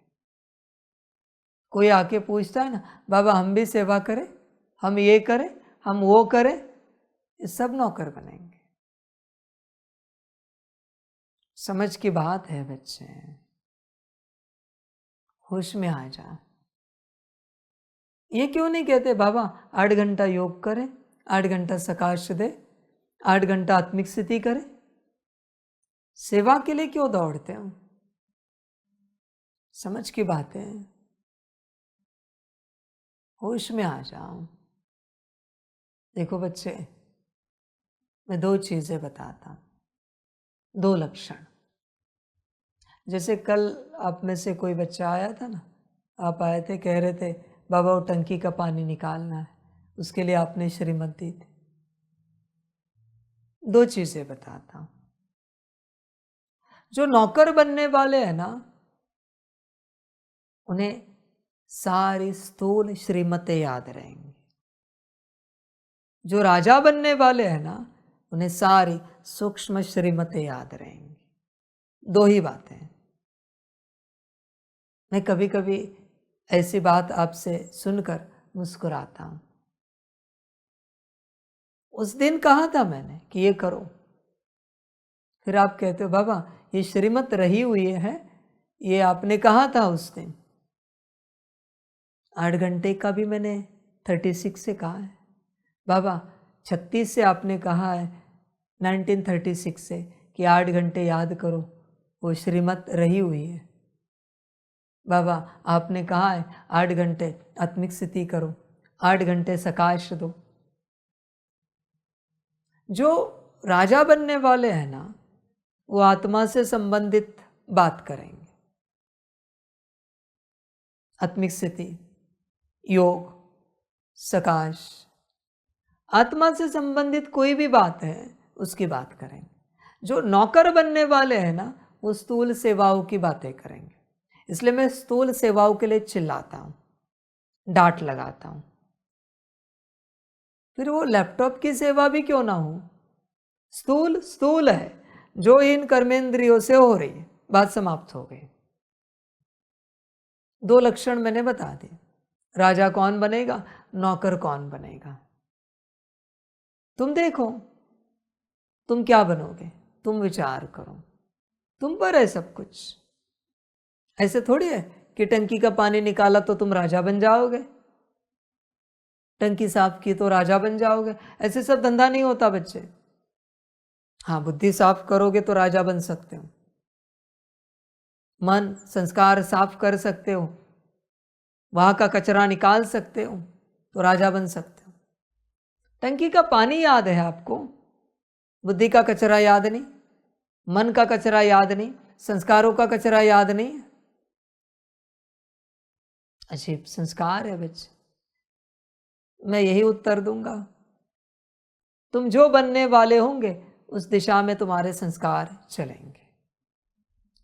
कोई आके पूछता है ना, बाबा हम भी सेवा करें, हम ये करें, हम वो करें, ये सब नौकर बनेंगे। समझ की बात है बच्चे, होश में आ जा। ये क्यों नहीं कहते बाबा 8 घंटा योग करें, 8 घंटा सकाश दे, 8 घंटा आत्मिक स्थिति करें? सेवा के लिए क्यों दौड़ते हो? समझ की बात है, होश में आ जाओ। देखो बच्चे, मैं 2 चीजें बताता हूं, 2 लक्षण। जैसे कल आप में से कोई बच्चा आया था ना, आप आए थे, कह रहे थे बाबा वो टंकी का पानी निकालना है, उसके लिए आपने श्रीमत दी थी। 2 चीजें बताता हूं। जो नौकर बनने वाले हैं ना, उन्हें सारी स्थूल श्रीमतें याद रहेंगी। जो राजा बनने वाले हैं ना, उन्हें सारी सूक्ष्म श्रीमतें याद रहेंगी। 2 ही बातें। मैं कभी कभी ऐसी बात आपसे सुनकर मुस्कुराता हूं। उस दिन कहा था मैंने कि ये करो, फिर आप कहते हो बाबा ये श्रीमत रही हुई है, ये आपने कहा था उस दिन। 8 घंटे का भी मैंने 36 से कहा है बाबा, 36 से आपने कहा है 1936 से कि 8 घंटे याद करो, वो श्रीमत रही हुई है। बाबा आपने कहा है 8 घंटे आत्मिक स्थिति करो, 8 घंटे सकाश दो। जो राजा बनने वाले हैं ना, वो आत्मा से संबंधित बात करेंगे। आत्मिक स्थिति, योग, सकाश, आत्मा से संबंधित कोई भी बात है उसकी बात करेंगे। जो नौकर बनने वाले हैं ना, वो स्थूल सेवाओं की बातें करेंगे। इसलिए मैं स्थूल सेवाओं के लिए चिल्लाता हूँ, डांट लगाता हूँ। फिर वो लैपटॉप की सेवा भी क्यों ना हो, स्थूल स्थूल है, जो इन कर्मेंद्रियों से हो रही है। बात समाप्त हो गई। 2 लक्षण मैंने बता दिए। राजा कौन बनेगा, नौकर कौन बनेगा। तुम देखो तुम क्या बनोगे, तुम विचार करो, तुम पर है सब कुछ। ऐसे थोड़ी है कि टंकी का पानी निकाला तो तुम राजा बन जाओगे, टंकी साफ की तो राजा बन जाओगे। ऐसे सब धंधा नहीं होता बच्चे। हाँ, बुद्धि साफ करोगे तो राजा बन सकते हो, मन संस्कार साफ कर सकते हो, वहां का कचरा निकाल सकते हो तो राजा बन सकते हो। टंकी का पानी याद है आपको, बुद्धि का कचरा याद नहीं, मन का कचरा याद नहीं, संस्कारों का कचरा याद नहीं। अजीब संस्कार है बच्चे। मैं यही उत्तर दूंगा, तुम जो बनने वाले होंगे उस दिशा में तुम्हारे संस्कार चलेंगे।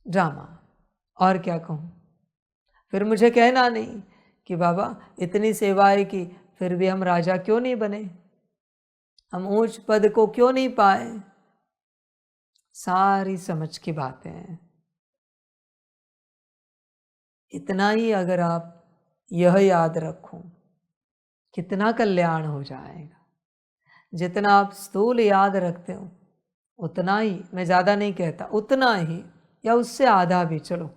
ड्रामा, और क्या कहूं। फिर मुझे कहना नहीं कि बाबा इतनी सेवाएं की फिर भी हम राजा क्यों नहीं बने, हम ऊंच पद को क्यों नहीं पाए। सारी समझ की बातें हैं। इतना ही अगर आप यह याद रखो, कितना कल्याण हो जाएगा। जितना आप स्थूल याद रखते हो उतना ही, मैं ज़्यादा नहीं कहता, उतना ही या उससे आधा भी, चलो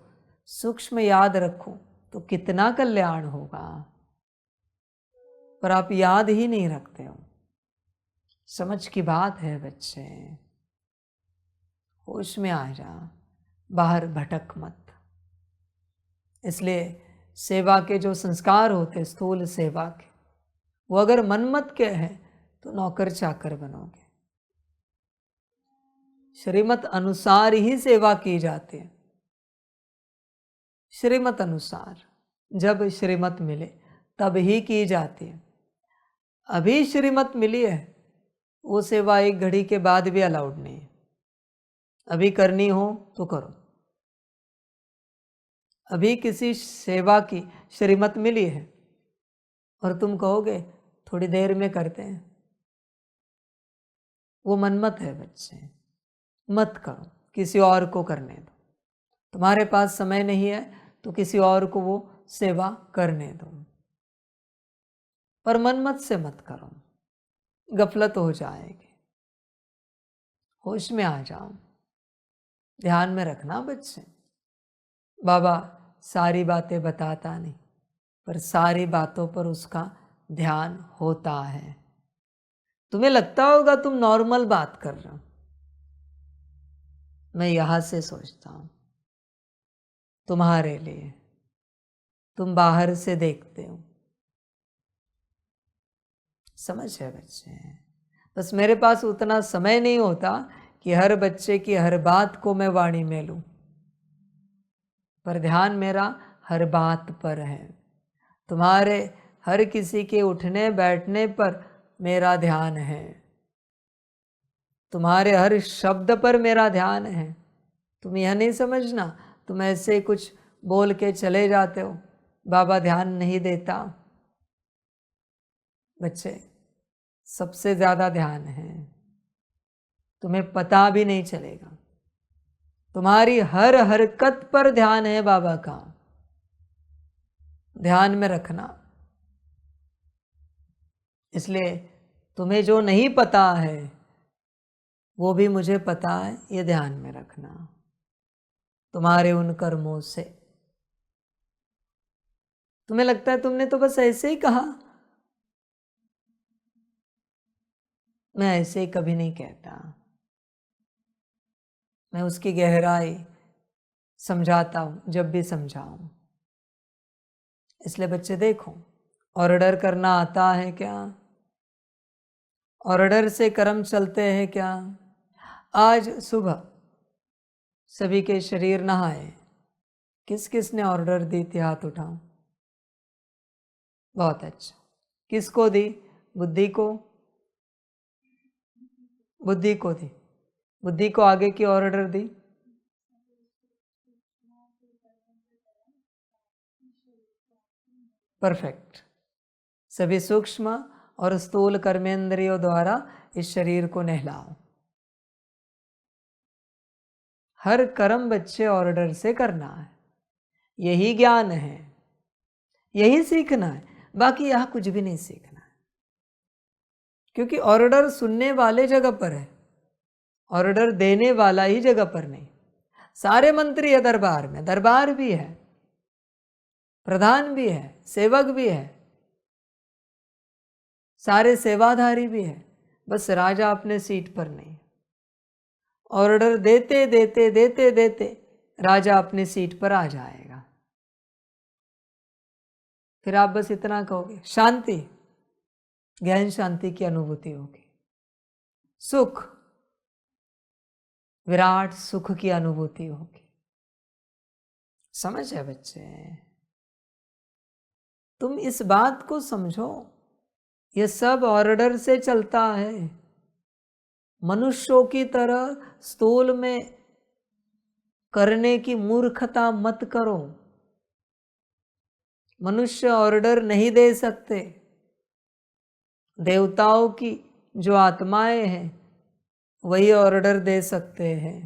सूक्ष्म याद रखो तो कितना कल्याण होगा। पर आप याद ही नहीं रखते हो। समझ की बात है बच्चे, होश में आ जा, बाहर भटक मत। इसलिए सेवा के जो संस्कार होते स्थूल सेवा के, वो अगर मनमत के हैं तो नौकर चाकर बनोगे। श्रीमत अनुसार ही सेवा की जाती है, श्रीमत अनुसार। जब श्रीमत मिले तब ही की जाती है। अभी श्रीमत मिली है, वो सेवा 1 घड़ी के बाद भी अलाउड नहीं है। अभी करनी हो तो करो। अभी किसी सेवा की श्रीमत मिली है और तुम कहोगे थोड़ी देर में करते हैं, वो मनमत है बच्चे। मत करो, किसी और को करने दो। तुम्हारे पास समय नहीं है तो किसी और को वो सेवा करने दो, पर मनमत से मत करो, गफलत हो जाएगी। होश में आ जाओ, ध्यान में रखना बच्चे। बाबा सारी बातें बताता नहीं, पर सारी बातों पर उसका ध्यान होता है। तुम्हें लगता होगा तुम नॉर्मल बात कर रहे हो, मैं यहां से सोचता हूं तुम्हारे लिए। तुम बाहर से देखते हो, समझ है बच्चे। बस मेरे पास उतना समय नहीं होता कि हर बच्चे की हर बात को मैं वाणी में लूं, पर ध्यान मेरा हर बात पर है। तुम्हारे हर किसी के उठने बैठने पर मेरा ध्यान है, तुम्हारे हर शब्द पर मेरा ध्यान है। तुम यह नहीं समझना तुम ऐसे कुछ बोल के चले जाते हो, बाबा ध्यान नहीं देता। बच्चे सबसे ज्यादा ध्यान है, तुम्हें पता भी नहीं चलेगा। तुम्हारी हर हरकत पर ध्यान है बाबा का, ध्यान में रखना। इसलिए तुम्हें जो नहीं पता है वो भी मुझे पता है, ये ध्यान में रखना। तुम्हारे उन कर्मों से तुम्हें लगता है तुमने तो बस ऐसे ही कहा, मैं ऐसे ही कभी नहीं कहता। मैं उसकी गहराई समझाता हूं जब भी समझाऊं। इसलिए बच्चे देखो, ऑर्डर करना आता है क्या? ऑर्डर से कर्म चलते हैं क्या? आज सुबह सभी के शरीर नहाए, किस किस ने ऑर्डर दी थी? हाथ उठाओ। बहुत अच्छा। किसको दी? बुद्धि को, बुद्धि को दी, बुद्धि को आगे की ऑर्डर दी। परफेक्ट। सभी सूक्ष्म और स्थूल कर्मेंद्रियों द्वारा इस शरीर को नहलाओ। हर कर्म बच्चे ऑर्डर से करना है, यही ज्ञान है, यही सीखना है, बाकी यहां कुछ भी नहीं सीखना है। क्योंकि ऑर्डर सुनने वाले जगह पर है, ऑर्डर देने वाला ही जगह पर नहीं। सारे मंत्री है दरबार में, दरबार भी है, प्रधान भी है, सेवक भी है, सारे सेवाधारी भी है, बस राजा अपने सीट पर नहीं। ऑर्डर देते देते देते देते राजा अपनी सीट पर आ जाएगा। फिर आप बस इतना कहोगे, शांति, गहन शांति की अनुभूति होगी, सुख, विराट सुख की अनुभूति होगी। समझ है बच्चे? तुम इस बात को समझो, ये सब ऑर्डर से चलता है। मनुष्यों की तरह स्थूल में करने की मूर्खता मत करो। मनुष्य ऑर्डर नहीं दे सकते। देवताओं की जो आत्माएं हैं वही ऑर्डर दे सकते हैं।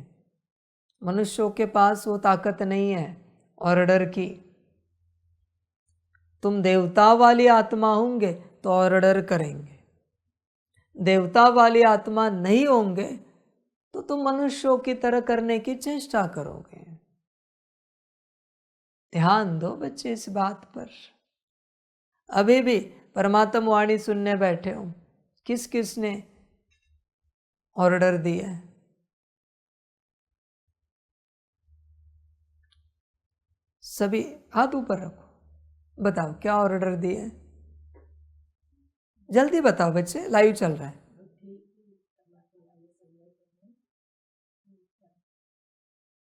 मनुष्यों के पास वो ताकत नहीं है ऑर्डर की। तुम देवता वाली आत्मा होंगे तो ऑर्डर करेंगे, देवता वाली आत्मा नहीं होंगे तो तुम मनुष्यों की तरह करने की चेष्टा करोगे। ध्यान दो बच्चे इस बात पर। अभी भी परमात्मा वाणी सुनने बैठे हो, किस किस ने ऑर्डर दिया है? सभी हाथ ऊपर रखो, बताओ क्या ऑर्डर दिए है? जल्दी बताओ बच्चे, लाइव चल रहा है।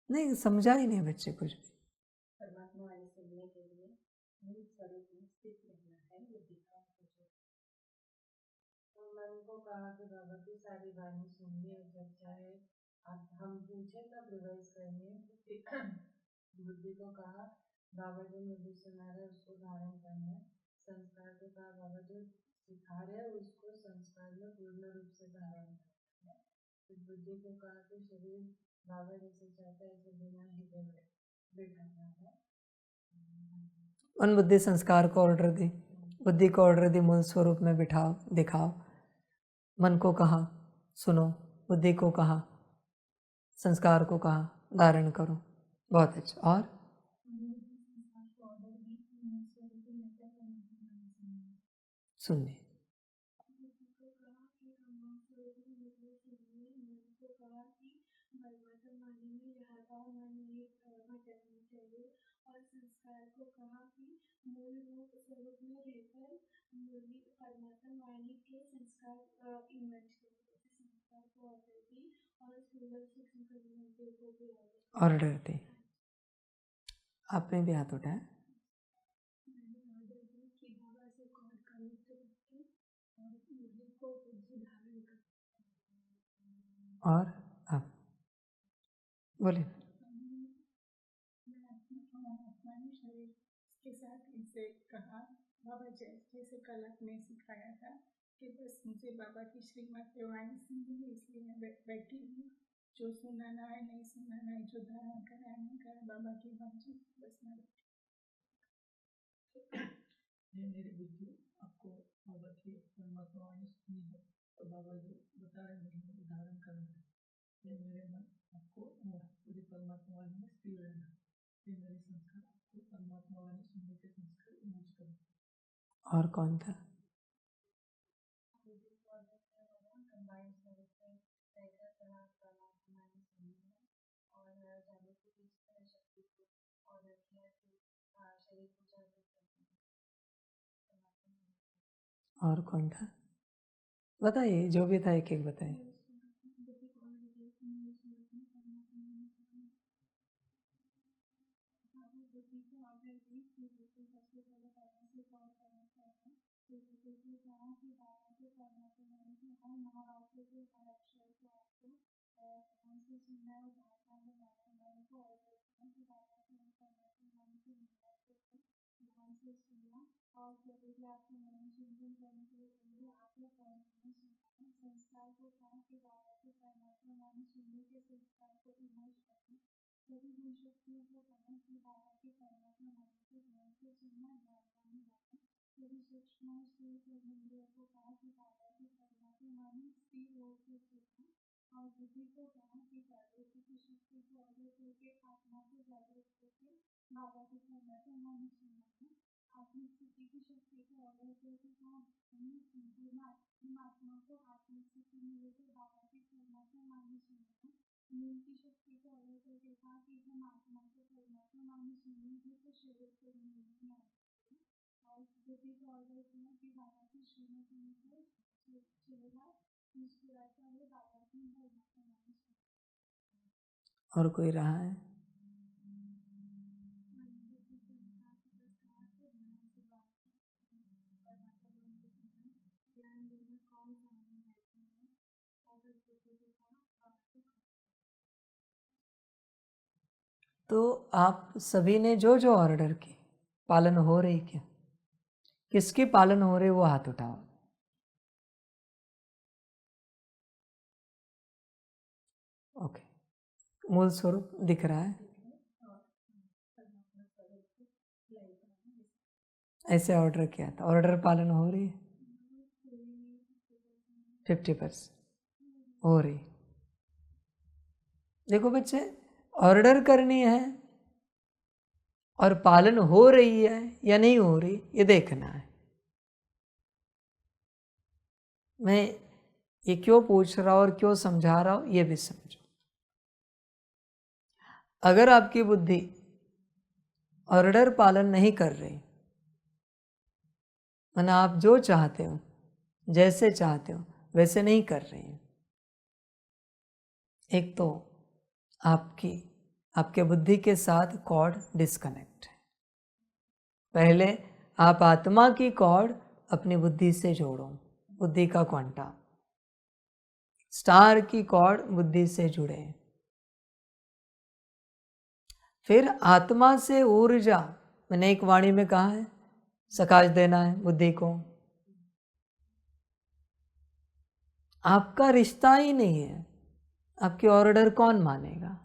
नहीं समझा ही नहीं बच्चे कुछ भी। परमात्मा वाले सुनने के लिए मूल स्वरूप में स्थित रहना है, ये दिखा मुझे। तो मन को कहा कि बाबा की सारी वाणी सुननी है, जब चाहे अब हम पूछे तब रिवाइज करनी है। बुद्धि को कहा बाबा जो मुझे सुना रहे उसको धारण करना है। संस्कार को कहा बाबा जो सिखा रहे उसको संस्कार में पूर्ण रूप से धारण करना है। फिर बुद्धि को कहा कि शरीर बाबा जैसे चाहता है ऐसे बिना हृदय में बिठाना है। मन बुद्धि संस्कार को ऑर्डर दी, बुद्धि को ऑर्डर दी मूल स्वरूप में बिठाओ, दिखाओ। मन को कहा सुनो, बुद्धि को कहा, संस्कार को कहा धारण करो। बहुत अच्छा। और सुनिए, और संस्कार को कहा कि मूल रूप स्वरूप में रहकर परमात्मा वाणी के संस्कार इमर्ज करते, संस्कार को ऑर्डर दी और सूरज सूक्ष्म कर्मेंद्रियों को भी ऑर्डर दी। आपने भी हाथ उठाया। मैंने ऑर्डर दी कि बाबा से गॉड कनेक्ट रखें और बुद्धि को बुद्धि धारण करें। और आप बोलिए। अपने शरीर के साथ इनसे कहा बाबा जैसे कल आपने सिखाया था कि बस मुझे बाबा की श्रीमत वाणी सुननी है, इसलिए मैं बैठी हूँ। जो सुनाना है नहीं सुनाना है, जो धारण करा है नहीं करा, बाबा की मर्जी, बस मैं मेरी बुद्धि आपको बाबा की परमात्मा वाणी सुननी है, तो बाबा जो बता रहे हैं धारण करना है। ये मेरे मन आपको पूरी परमात्मा वाणी में स्थिर रहना है। ये मेरे संस्कार आपको परमात्मा वाणी सुनने के संस्कार इमर्ज करें। और कौन था? और कौन था? बताइए, जो भी था एक एक बताइए। जैसे कहा कि बाबा के परमात्मा ने हर महावाक्य के हर अक्षर को आपको ध्यान से सुनना है, भाषा में मन को और कि बाबा के परमात्मा मन की निराशा को ध्यान से सुनना, और जब भी आपको मन चिंतन करने के लिए कहेंगे आपको परमात्मा सुनना। संस्कार को कहा कि बाबा के परमात्मा मन सुनने के संस्कार को विमर्श करना। सभी गुण शक्तियों को कहा कि बाबा के परमात्मा मन को ध्यान से सुनना, ध्यान में रखना। सभी सूक्ष्म और स्थूल इंद्रियों को कहा कि बाबा के परमात्मा मन स्थिर होकर देखना, और बुद्धि को कहा कि जागृति की शक्ति को अवगत होकर आत्मा को जागृत करके बाबा के परमात्मा मन सुनना। आत्मिक स्थिति की शक्ति को अवगत करके कहा आत्मा को आत्मिक स्थिति में लेकर बाबा के परमात्मा मन सुनना। नींद की शक्ति को अवगत करके कहा कि हम आत्मा को परमात्मा मन सुनेंगे तो शरीर को नींद नहीं आएगी, और बुद्धि को अवगत किया कि बाबा की श्रीमत अनुसार चलेगा, मुस्कुराता हुआ बाबा की परमात्मा मन सुनना। और कोई रहा है? तो आप सभी ने जो जो ऑर्डर की पालन हो रही क्या? किसकी पालन हो रही वो हाथ उठाओ। ओके, मूल स्वरूप दिख रहा है। ऐसे ऑर्डर किया था, ऑर्डर पालन हो रही है 50% हो रही। देखो बच्चे, ऑर्डर करनी है और पालन हो रही है या नहीं हो रही ये देखना है। मैं ये क्यों पूछ रहा हूं और क्यों समझा रहा हूं ये भी समझो। अगर आपकी बुद्धि ऑर्डर पालन नहीं कर रही, माने आप जो चाहते हो जैसे चाहते हो वैसे नहीं कर रही हैं, एक तो आपके बुद्धि के साथ कॉर्ड डिस्कनेक्ट है। पहले आप आत्मा की कॉर्ड अपनी बुद्धि से जोड़ो, बुद्धि का क्वांटा स्टार की कॉर्ड बुद्धि से जुड़े। फिर आत्मा से ऊर्जा, मैंने एक वाणी में कहा है, सकाश देना है बुद्धि को। आपका रिश्ता ही नहीं है, आपके ऑर्डर कौन मानेगा?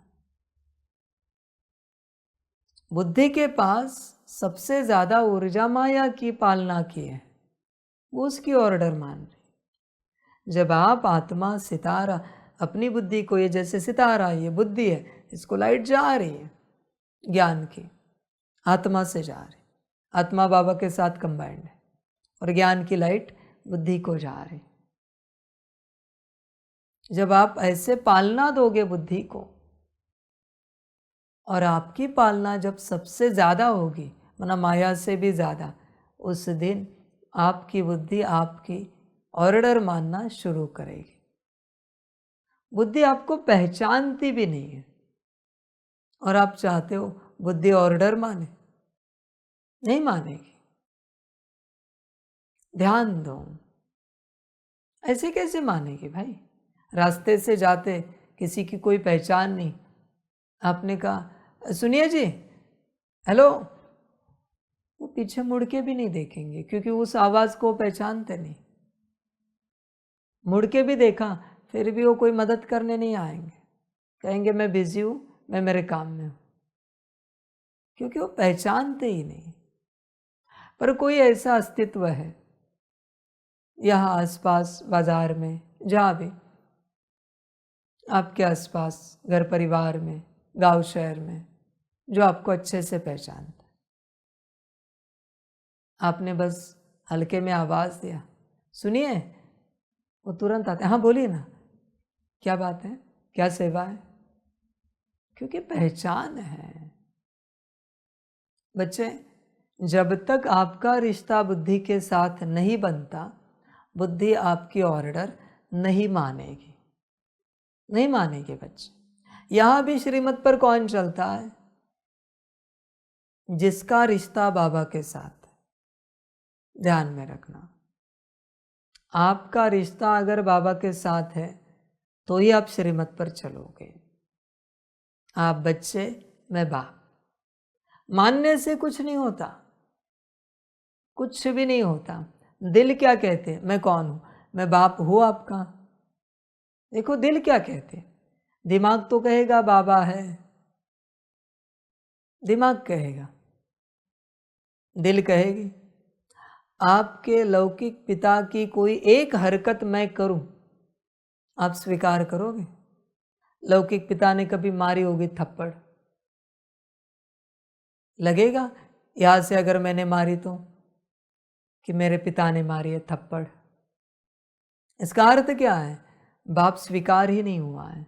बुद्धि के पास सबसे ज्यादा ऊर्जा माया की पालना की है, वो उसकी ऑर्डर मान रही। जब आप आत्मा सितारा अपनी बुद्धि को, ये जैसे सितारा ये बुद्धि है, इसको लाइट जा रही है ज्ञान की, आत्मा से जा रही, आत्मा बाबा के साथ कंबाइंड है और ज्ञान की लाइट बुद्धि को जा रही। जब आप ऐसे पालना दोगे बुद्धि को, और आपकी पालना जब सबसे ज़्यादा होगी, माना माया से भी ज़्यादा, उस दिन आपकी बुद्धि आपकी ऑर्डर मानना शुरू करेगी। बुद्धि आपको पहचानती भी नहीं है और आप चाहते हो बुद्धि ऑर्डर माने, नहीं मानेगी। ध्यान दो, ऐसे कैसे मानेगी भाई? रास्ते से जाते किसी की कोई पहचान नहीं, आपने कहा सुनिए जी, हेलो, वो पीछे मुड़ के भी नहीं देखेंगे क्योंकि उस आवाज को पहचानते नहीं। मुड़ के भी देखा फिर भी वो कोई मदद करने नहीं आएंगे, कहेंगे मैं बिजी हूं, मैं मेरे काम में हूं, क्योंकि वो पहचानते ही नहीं। पर कोई ऐसा अस्तित्व है यहाँ आसपास बाजार में, जहाँ भी आपके आसपास घर परिवार में, गांव शहर में, जो आपको अच्छे से पहचानता है। आपने बस हल्के में आवाज दिया, सुनिए, वो तुरंत आते, हाँ बोलिए ना, क्या बात है, क्या सेवा है, क्योंकि पहचान है। बच्चे, जब तक आपका रिश्ता बुद्धि के साथ नहीं बनता, बुद्धि आपकी ऑर्डर नहीं मानेगी, नहीं मानेगी। बच्चे, यहां भी श्रीमत पर कौन चलता है? जिसका रिश्ता बाबा के साथ, ध्यान में रखना, आपका रिश्ता अगर बाबा के साथ है तो ही आप श्रीमत पर चलोगे। आप बच्चे, मैं बाप। मानने से कुछ नहीं होता, कुछ भी नहीं होता। दिल क्या कहते, मैं कौन हूं, मैं बाप हूं आपका। देखो दिल क्या कहते, दिमाग तो कहेगा बाबा है, दिमाग कहेगा, दिल कहेगी। आपके लौकिक पिता की कोई एक हरकत मैं करूं, आप स्वीकार करोगे? लौकिक पिता ने कभी मारी होगी थप्पड़, लगेगा यहां से अगर मैंने मारी तो कि मेरे पिता ने मारी है थप्पड़? इसका अर्थ क्या है? बाप स्वीकार ही नहीं हुआ है।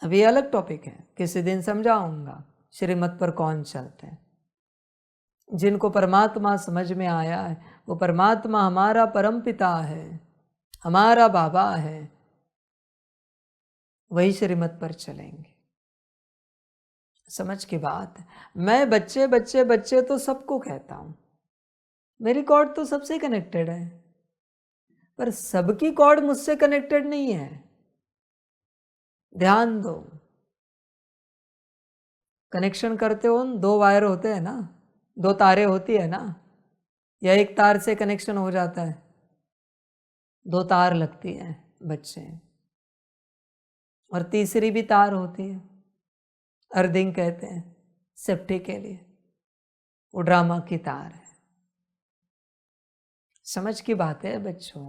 अभी अलग टॉपिक है, किसी दिन समझाऊंगा श्रीमत पर कौन चलते हैं। जिनको परमात्मा समझ में आया है, वो परमात्मा हमारा परम पिता है, हमारा बाबा है, वही श्रीमत पर चलेंगे। समझ की बात है। मैं बच्चे बच्चे बच्चे तो सबको कहता हूं, मेरी कॉर्ड तो सबसे कनेक्टेड है, पर सबकी कॉर्ड मुझसे कनेक्टेड नहीं है। ध्यान दो, कनेक्शन करते हो, दो वायर होते हैं ना, दो तारे होती है ना, या एक तार से कनेक्शन हो जाता है? दो तार लगती है बच्चे, और तीसरी भी तार होती है, अर्थिंग कहते हैं, सेफ्टी के लिए। वो ड्रामा की तार है। समझ की बात है बच्चों,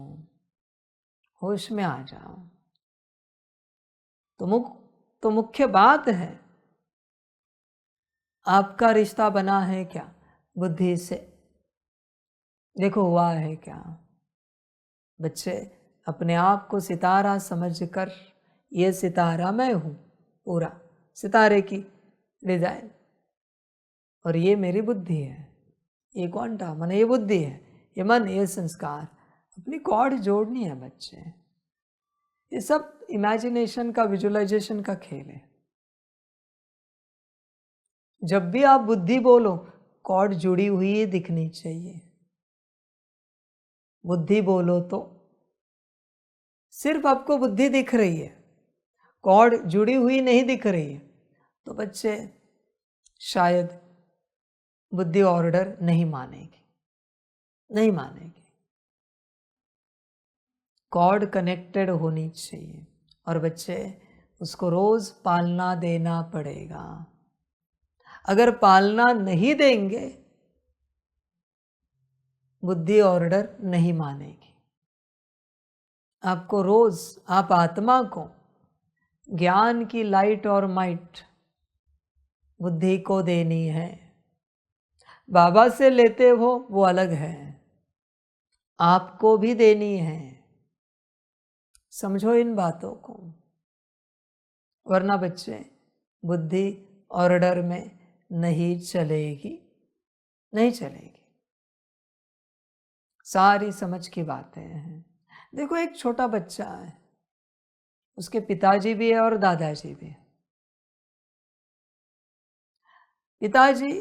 होश में आ जाओ। तो मुख्य बात है, आपका रिश्ता बना है क्या बुद्धि से? देखो हुआ है क्या? बच्चे अपने आप को सितारा समझकर, ये सितारा मैं हूं, पूरा सितारे की डिजाइन, और ये मेरी बुद्धि है, ये क्वांटा मन, ये बुद्धि है, ये मन, ये संस्कार, अपनी कॉर्ड जोड़नी है बच्चे। ये सब इमेजिनेशन का, विजुअलाइजेशन का खेल है। जब भी आप बुद्धि बोलो, कॉर्ड जुड़ी हुई दिखनी चाहिए। बुद्धि बोलो तो सिर्फ आपको बुद्धि दिख रही है, कॉर्ड जुड़ी हुई नहीं दिख रही है, तो बच्चे शायद बुद्धि ऑर्डर नहीं मानेगी, नहीं मानेगी। कॉर्ड कनेक्टेड होनी चाहिए, और बच्चे उसको रोज पालना देना पड़ेगा। अगर पालना नहीं देंगे, बुद्धि ऑर्डर नहीं मानेगी। आपको रोज, आप आत्मा को ज्ञान की लाइट और माइट बुद्धि को देनी है। बाबा से लेते हो वो अलग है, आपको भी देनी है। समझो इन बातों को, वरना बच्चे बुद्धि ऑर्डर में नहीं चलेगी, नहीं चलेगी। सारी समझ की बातें हैं। देखो एक छोटा बच्चा है, उसके पिताजी भी है और दादाजी भी है। पिताजी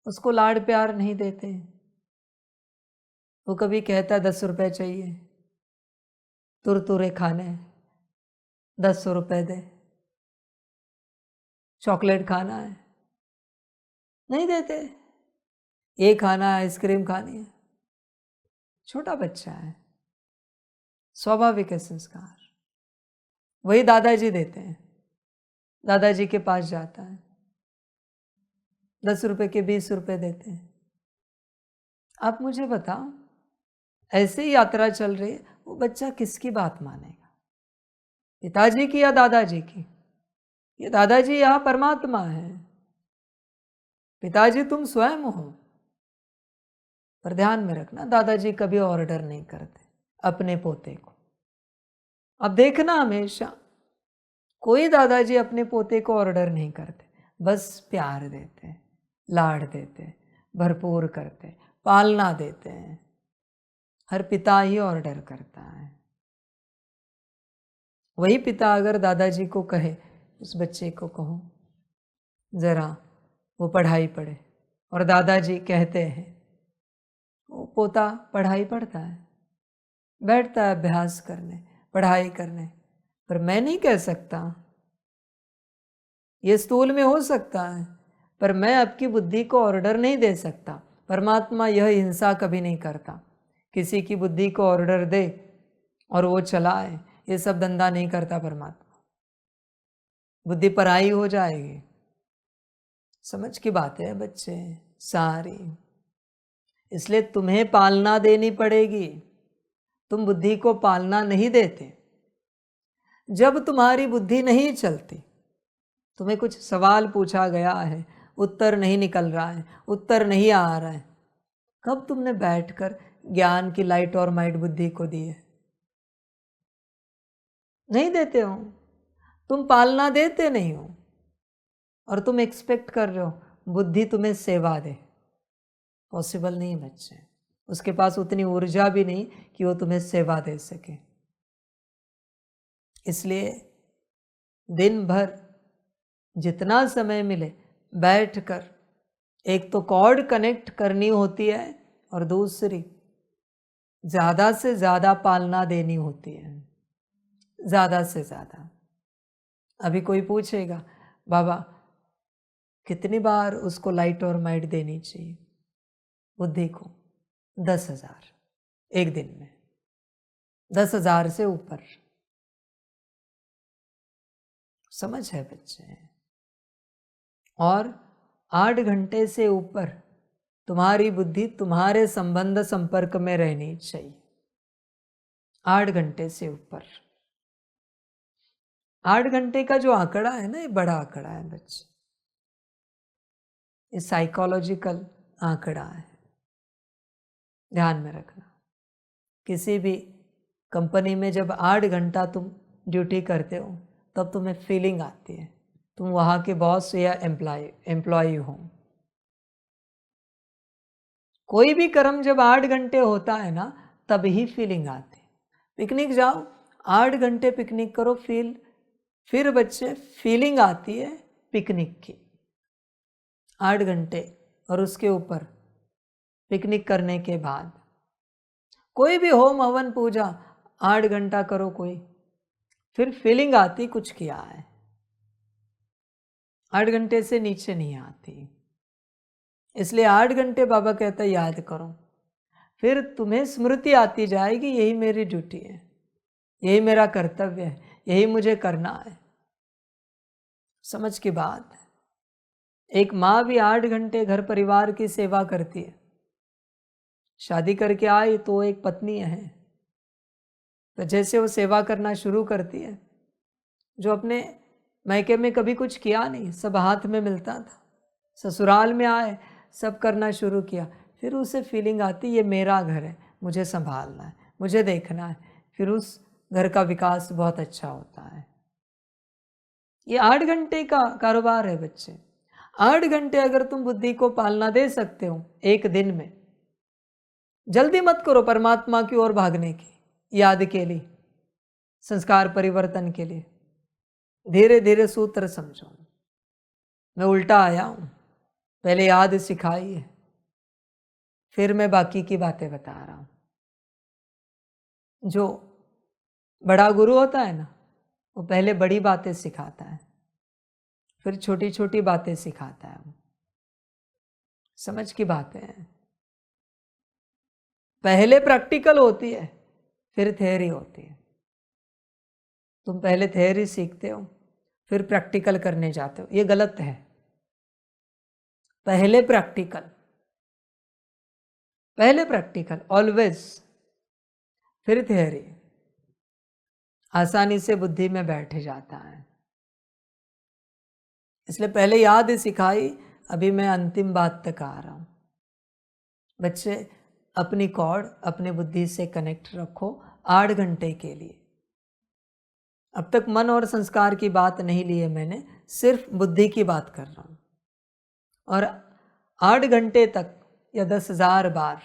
उसको लाड प्यार नहीं देते, वो कभी कहता है 10 रुपए चाहिए, तुरतुरे खाने, 10 रुपए दे, चॉकलेट खाना है, नहीं देते। ये खाना है, आइसक्रीम खानी है। छोटा बच्चा है, स्वाभाविक है संस्कार। वही दादाजी देते हैं, दादाजी के पास जाता है, 10 रुपए के 20 रुपए देते हैं। आप मुझे बताओ, ऐसे ही यात्रा चल रही है, वो बच्चा किसकी बात मानेगा, पिताजी की या दादाजी की? ये दादाजी यहां परमात्मा है, पिताजी तुम स्वयं हो। पर ध्यान में रखना, दादाजी कभी ऑर्डर नहीं करते अपने पोते को। अब देखना हमेशा, कोई दादाजी अपने पोते को ऑर्डर नहीं करते, बस प्यार देते, लाड देते, भरपूर करते, पालना देते हैं। हर पिता ही ऑर्डर करता है। वही पिता अगर दादाजी को कहे, उस बच्चे को कहो जरा वो पढ़ाई पढ़े, और दादाजी कहते हैं पोता पढ़ाई पढ़ता है, बैठता है अभ्यास करने, पढ़ाई करने, पर मैं नहीं कह सकता। ये स्थूल में हो सकता है, पर मैं आपकी बुद्धि को ऑर्डर नहीं दे सकता। परमात्मा यह हिंसा कभी नहीं करता, किसी की बुद्धि को ऑर्डर दे और वो चलाए, ये सब धंधा नहीं करता परमात्मा। बुद्धि पराई हो जाएगी। समझ की बात है बच्चे सारी। इसलिए तुम्हें पालना देनी पड़ेगी। तुम बुद्धि को पालना नहीं देते। जब तुम्हारी बुद्धि नहीं चलती, तुम्हें कुछ सवाल पूछा गया है, उत्तर नहीं निकल रहा है, उत्तर नहीं आ रहा है, कब तुमने बैठकर ज्ञान की लाइट और माइट बुद्धि को दी है? नहीं देते हो। तुम पालना देते नहीं हो और तुम एक्सपेक्ट कर रहे हो बुद्धि तुम्हें सेवा दे। पॉसिबल नहीं बच्चे। उसके पास उतनी ऊर्जा भी नहीं कि वो तुम्हें सेवा दे सके। इसलिए दिन भर जितना समय मिले बैठकर एक तो कॉर्ड कनेक्ट करनी होती है और दूसरी ज़्यादा से ज़्यादा पालना देनी होती है, ज़्यादा से ज़्यादा। अभी कोई पूछेगा बाबा कितनी बार उसको लाइट और माइट देनी चाहिए बुद्धि को? 10,000 एक दिन में, 10,000 से ऊपर। समझ है बच्चे? और 8 घंटे से ऊपर तुम्हारी बुद्धि तुम्हारे संबंध संपर्क में रहनी चाहिए। 8 घंटे से ऊपर। 8 घंटे का जो आंकड़ा है ना, ये बड़ा आंकड़ा है बच्चे। ये साइकोलॉजिकल आंकड़ा है, ध्यान में रखना। किसी भी कंपनी में जब 8 घंटा तुम ड्यूटी करते हो तब तुम्हें फीलिंग आती है तुम वहाँ के बॉस या एम्प्लॉय हो। कोई भी कर्म जब 8 घंटे होता है ना तब ही फीलिंग आती है। पिकनिक जाओ, 8 घंटे पिकनिक करो, फिर बच्चे फीलिंग आती है पिकनिक की। 8 घंटे और उसके ऊपर पिकनिक करने के बाद कोई भी होम हवन पूजा 8 घंटा करो कोई, फिर फीलिंग आती कुछ किया है। 8 घंटे से नीचे नहीं आती। इसलिए 8 घंटे बाबा कहता है याद करो, फिर तुम्हें स्मृति आती जाएगी यही मेरी ड्यूटी है, यही मेरा कर्तव्य है, यही मुझे करना है। समझ की बात है। एक माँ भी 8 घंटे घर परिवार की सेवा करती है। शादी करके आई तो एक पत्नी है, तो जैसे वो सेवा करना शुरू करती है, जो अपने मैके में कभी कुछ किया नहीं, सब हाथ में मिलता था, ससुराल में आए सब करना शुरू किया, फिर उसे फीलिंग आती ये मेरा घर है, मुझे संभालना है, मुझे देखना है, फिर उस घर का विकास बहुत अच्छा होता है। ये 8 घंटे का कारोबार है बच्चे। 8 घंटे अगर तुम बुद्धि को पालना दे सकते हो एक दिन में, जल्दी मत करो परमात्मा की ओर भागने की, याद के लिए, संस्कार परिवर्तन के लिए। धीरे धीरे सूत्र समझो। मैं उल्टा आया हूं, पहले याद सिखाई है, फिर मैं बाकी की बातें बता रहा हूं। जो बड़ा गुरु होता है ना, वो पहले बड़ी बातें सिखाता है, फिर छोटी छोटी बातें सिखाता है। समझ की बातें हैं। पहले प्रैक्टिकल होती है, फिर थ्योरी होती है। तुम पहले थ्योरी सीखते हो, फिर प्रैक्टिकल करने जाते हो, ये गलत है। पहले प्रैक्टिकल ऑलवेज, फिर थ्योरी। आसानी से बुद्धि में बैठ जाता है। इसलिए पहले याद सिखाई, अभी मैं अंतिम बात तक आ रहा हूं। बच्चे अपनी कॉर्ड अपने बुद्धि से कनेक्ट रखो 8 घंटे के लिए। अब तक मन और संस्कार की बात नहीं ली है मैंने, सिर्फ बुद्धि की बात कर रहा हूं। और 8 घंटे तक या 10,000 बार,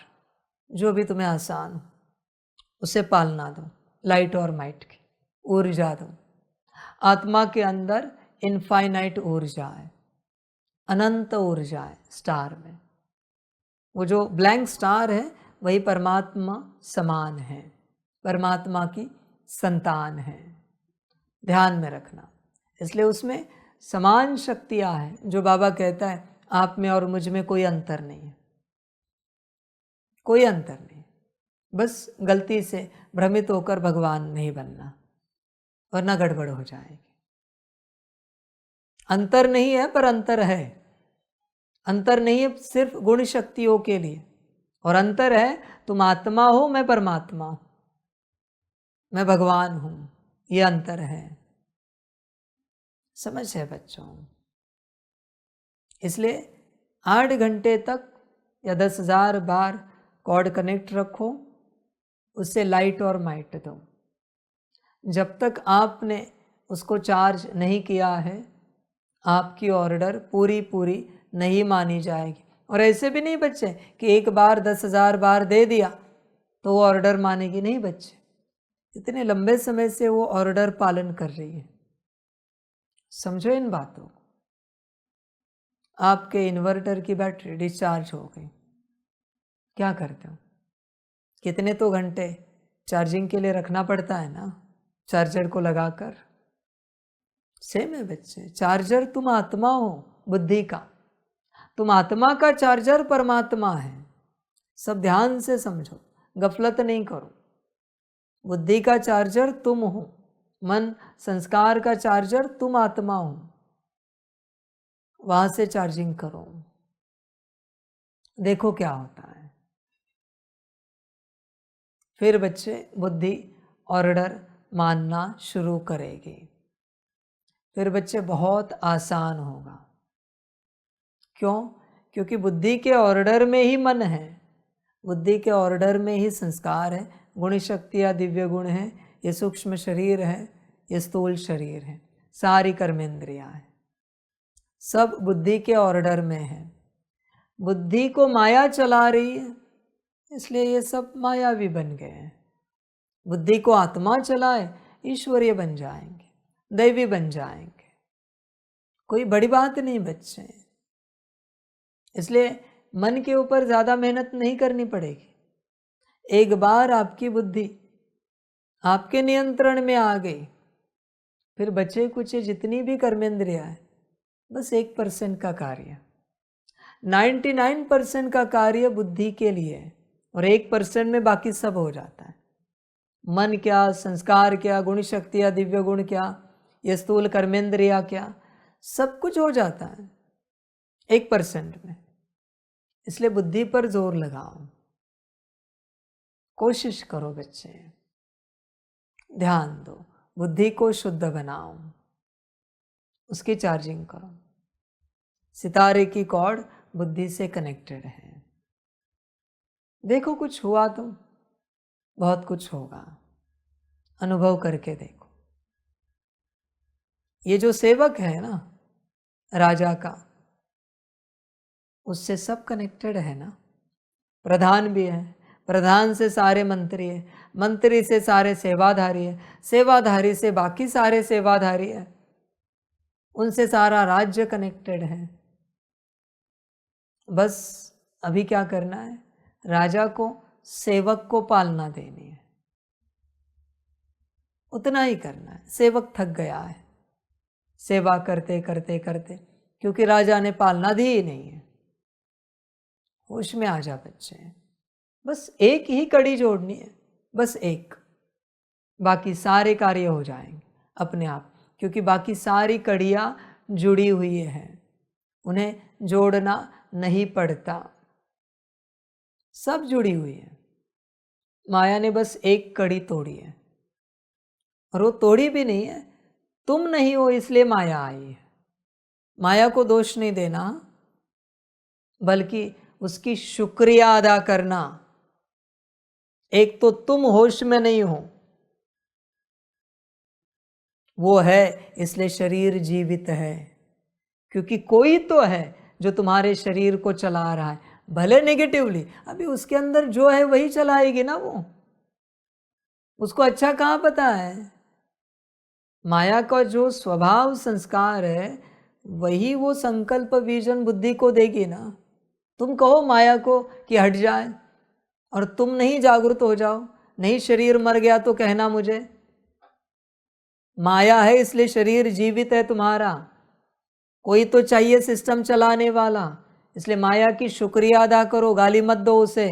जो भी तुम्हें आसान हो, उसे पालना दो। लाइट और माइट की ऊर्जा दो। आत्मा के अंदर इनफाइनाइट ऊर्जा है, अनंत ऊर्जा है स्टार में। वो जो ब्लैंक स्टार है वही परमात्मा समान है, परमात्मा की संतान है, ध्यान में रखना। इसलिए उसमें समान शक्तियाँ हैं। जो बाबा कहता है आप में और मुझ में कोई अंतर नहीं है, कोई अंतर नहीं, बस गलती से भ्रमित होकर भगवान नहीं बनना, वरना गड़बड़ हो जाएगी। अंतर नहीं है पर अंतर है। अंतर नहीं है सिर्फ गुण शक्तियों के लिए, और अंतर है तुम आत्मा हो, मैं परमात्मा हूं, मैं भगवान हूं, ये अंतर है। समझ है बच्चों? इसलिए 8 घंटे तक या 10,000 बार कॉर्ड कनेक्ट रखो, उससे लाइट और माइट दो। जब तक आपने उसको चार्ज नहीं किया है, आपकी ऑर्डर पूरी नहीं मानी जाएगी। और ऐसे भी नहीं बच्चे कि एक बार 10,000 बार दे दिया तो वो ऑर्डर मानेगी, नहीं बच्चे, इतने लंबे समय से वो ऑर्डर पालन कर रही है। समझो इन बातों को। आपके इन्वर्टर की बैटरी डिस्चार्ज हो गई, क्या करते हो? कितने तो घंटे चार्जिंग के लिए रखना पड़ता है ना, चार्जर को लगाकर। सेम है बच्चे, चार्जर तुम आत्मा हो, बुद्धि का। तुम आत्मा का चार्जर परमात्मा है। सब ध्यान से समझो, गफलत नहीं करो। बुद्धि का चार्जर तुम हो, मन संस्कार का चार्जर तुम आत्मा हो, वहां से चार्जिंग करो, देखो क्या होता है। फिर बच्चे बुद्धि ऑर्डर मानना शुरू करेगी। फिर बच्चे बहुत आसान होगा। क्यों? क्योंकि बुद्धि के ऑर्डर में ही मन है, बुद्धि के ऑर्डर में ही संस्कार है, गुण शक्तियाँ दिव्य गुण है, ये सूक्ष्म शरीर है, ये स्थूल शरीर है, सारी कर्मेंद्रियाँ हैं, सब बुद्धि के ऑर्डर में है। बुद्धि को माया चला रही है, इसलिए ये सब मायावी बन गए हैं। बुद्धि को आत्मा चलाए, ईश्वरीय बन जाएंगे, दैवी बन जाएंगे। कोई बड़ी बात नहीं बच्चे। इसलिए मन के ऊपर ज़्यादा मेहनत नहीं करनी पड़ेगी। एक बार आपकी बुद्धि आपके नियंत्रण में आ गई, फिर बचे कुछ जितनी भी कर्मेंद्रियाँ है, बस 1% का कार्य, 99% का कार्य बुद्धि के लिए है, और 1% में बाकी सब हो जाता है। मन क्या, संस्कार क्या, गुण शक्तियाँ दिव्य गुण क्या, ये स्थूल कर्मेंद्रिया क्या, सब कुछ हो जाता है 1% में। इसलिए बुद्धि पर जोर लगाओ, कोशिश करो बच्चे, ध्यान दो, बुद्धि को शुद्ध बनाओ, उसकी चार्जिंग करो। सितारे की कॉर्ड बुद्धि से कनेक्टेड है। देखो कुछ हुआ तो बहुत कुछ होगा, अनुभव करके देखो। ये जो सेवक है ना राजा का, उससे सब कनेक्टेड है ना। प्रधान भी है, प्रधान से सारे मंत्री है, मंत्री से सारे सेवाधारी है, सेवाधारी से बाकी सारे सेवाधारी है, उनसे सारा राज्य कनेक्टेड है। बस अभी क्या करना है? राजा को सेवक को पालना देनी है, उतना ही करना है। सेवक थक गया है सेवा करते करते करते, क्योंकि राजा ने पालना दी ही नहीं है। होश में आ जा बच्चे, बस एक ही कड़ी जोड़नी है, बस एक, बाकी सारे कार्य हो जाएंगे अपने आप, क्योंकि बाकी सारी कड़ियाँ जुड़ी हुई हैं, उन्हें जोड़ना नहीं पड़ता, सब जुड़ी हुई है। माया ने बस एक कड़ी तोड़ी है, और वो तोड़ी भी नहीं है, तुम नहीं हो इसलिए माया आई है। माया को दोष नहीं देना, बल्कि उसकी शुक्रिया अदा करना। एक तो तुम होश में नहीं हो, वो है इसलिए शरीर जीवित है, क्योंकि कोई तो है जो तुम्हारे शरीर को चला रहा है, भले नेगेटिवली। अभी उसके अंदर जो है वही चलाएगी ना, वो उसको अच्छा कहाँ पता है। माया का जो स्वभाव संस्कार है वही वो संकल्प विजन बुद्धि को देगी ना। तुम कहो माया को कि हट जाए, और तुम नहीं जागृत हो जाओ, नहीं शरीर मर गया तो कहना मुझे। माया है इसलिए शरीर जीवित है तुम्हारा, कोई तो चाहिए सिस्टम चलाने वाला, इसलिए माया की शुक्रिया अदा करो, गाली मत दो उसे,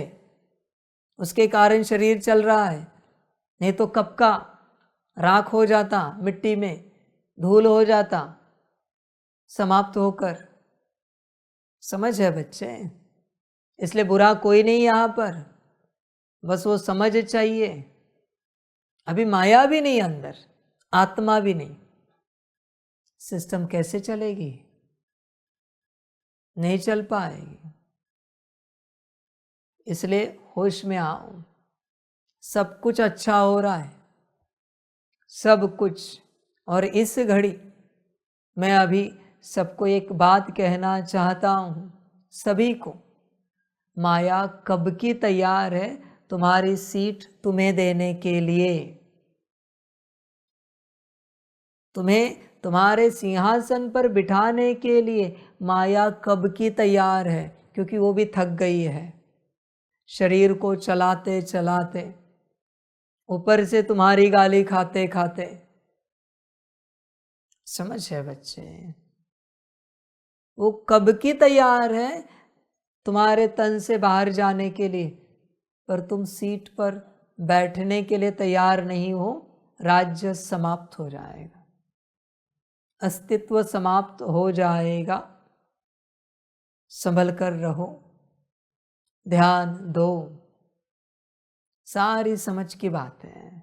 उसके कारण शरीर चल रहा है, नहीं तो कब का राख हो जाता, मिट्टी में धूल हो जाता, समाप्त होकर। समझ है बच्चे? इसलिए बुरा कोई नहीं यहाँ पर, बस वो समझ चाहिए। अभी माया भी नहीं अंदर, आत्मा भी नहीं, सिस्टम कैसे चलेगी? नहीं चल पाएगी। इसलिए होश में आओ, सब कुछ अच्छा हो रहा है, सब कुछ। और इस घड़ी मैं अभी सबको एक बात कहना चाहता हूँ, सभी को, माया कब की तैयार है तुम्हारी सीट तुम्हें देने के लिए। तुम्हें तुम्हारे सिंहासन पर बिठाने के लिए माया कब की तैयार है, क्योंकि वो भी थक गई है शरीर को चलाते चलाते, ऊपर से तुम्हारी गाली खाते खाते। समझ है बच्चे? वो कब की तैयार है तुम्हारे तन से बाहर जाने के लिए, पर तुम सीट पर बैठने के लिए तैयार नहीं हो, राज्य समाप्त हो जाएगा, अस्तित्व समाप्त हो जाएगा। संभल कर रहो, ध्यान दो, सारी समझ की बात है,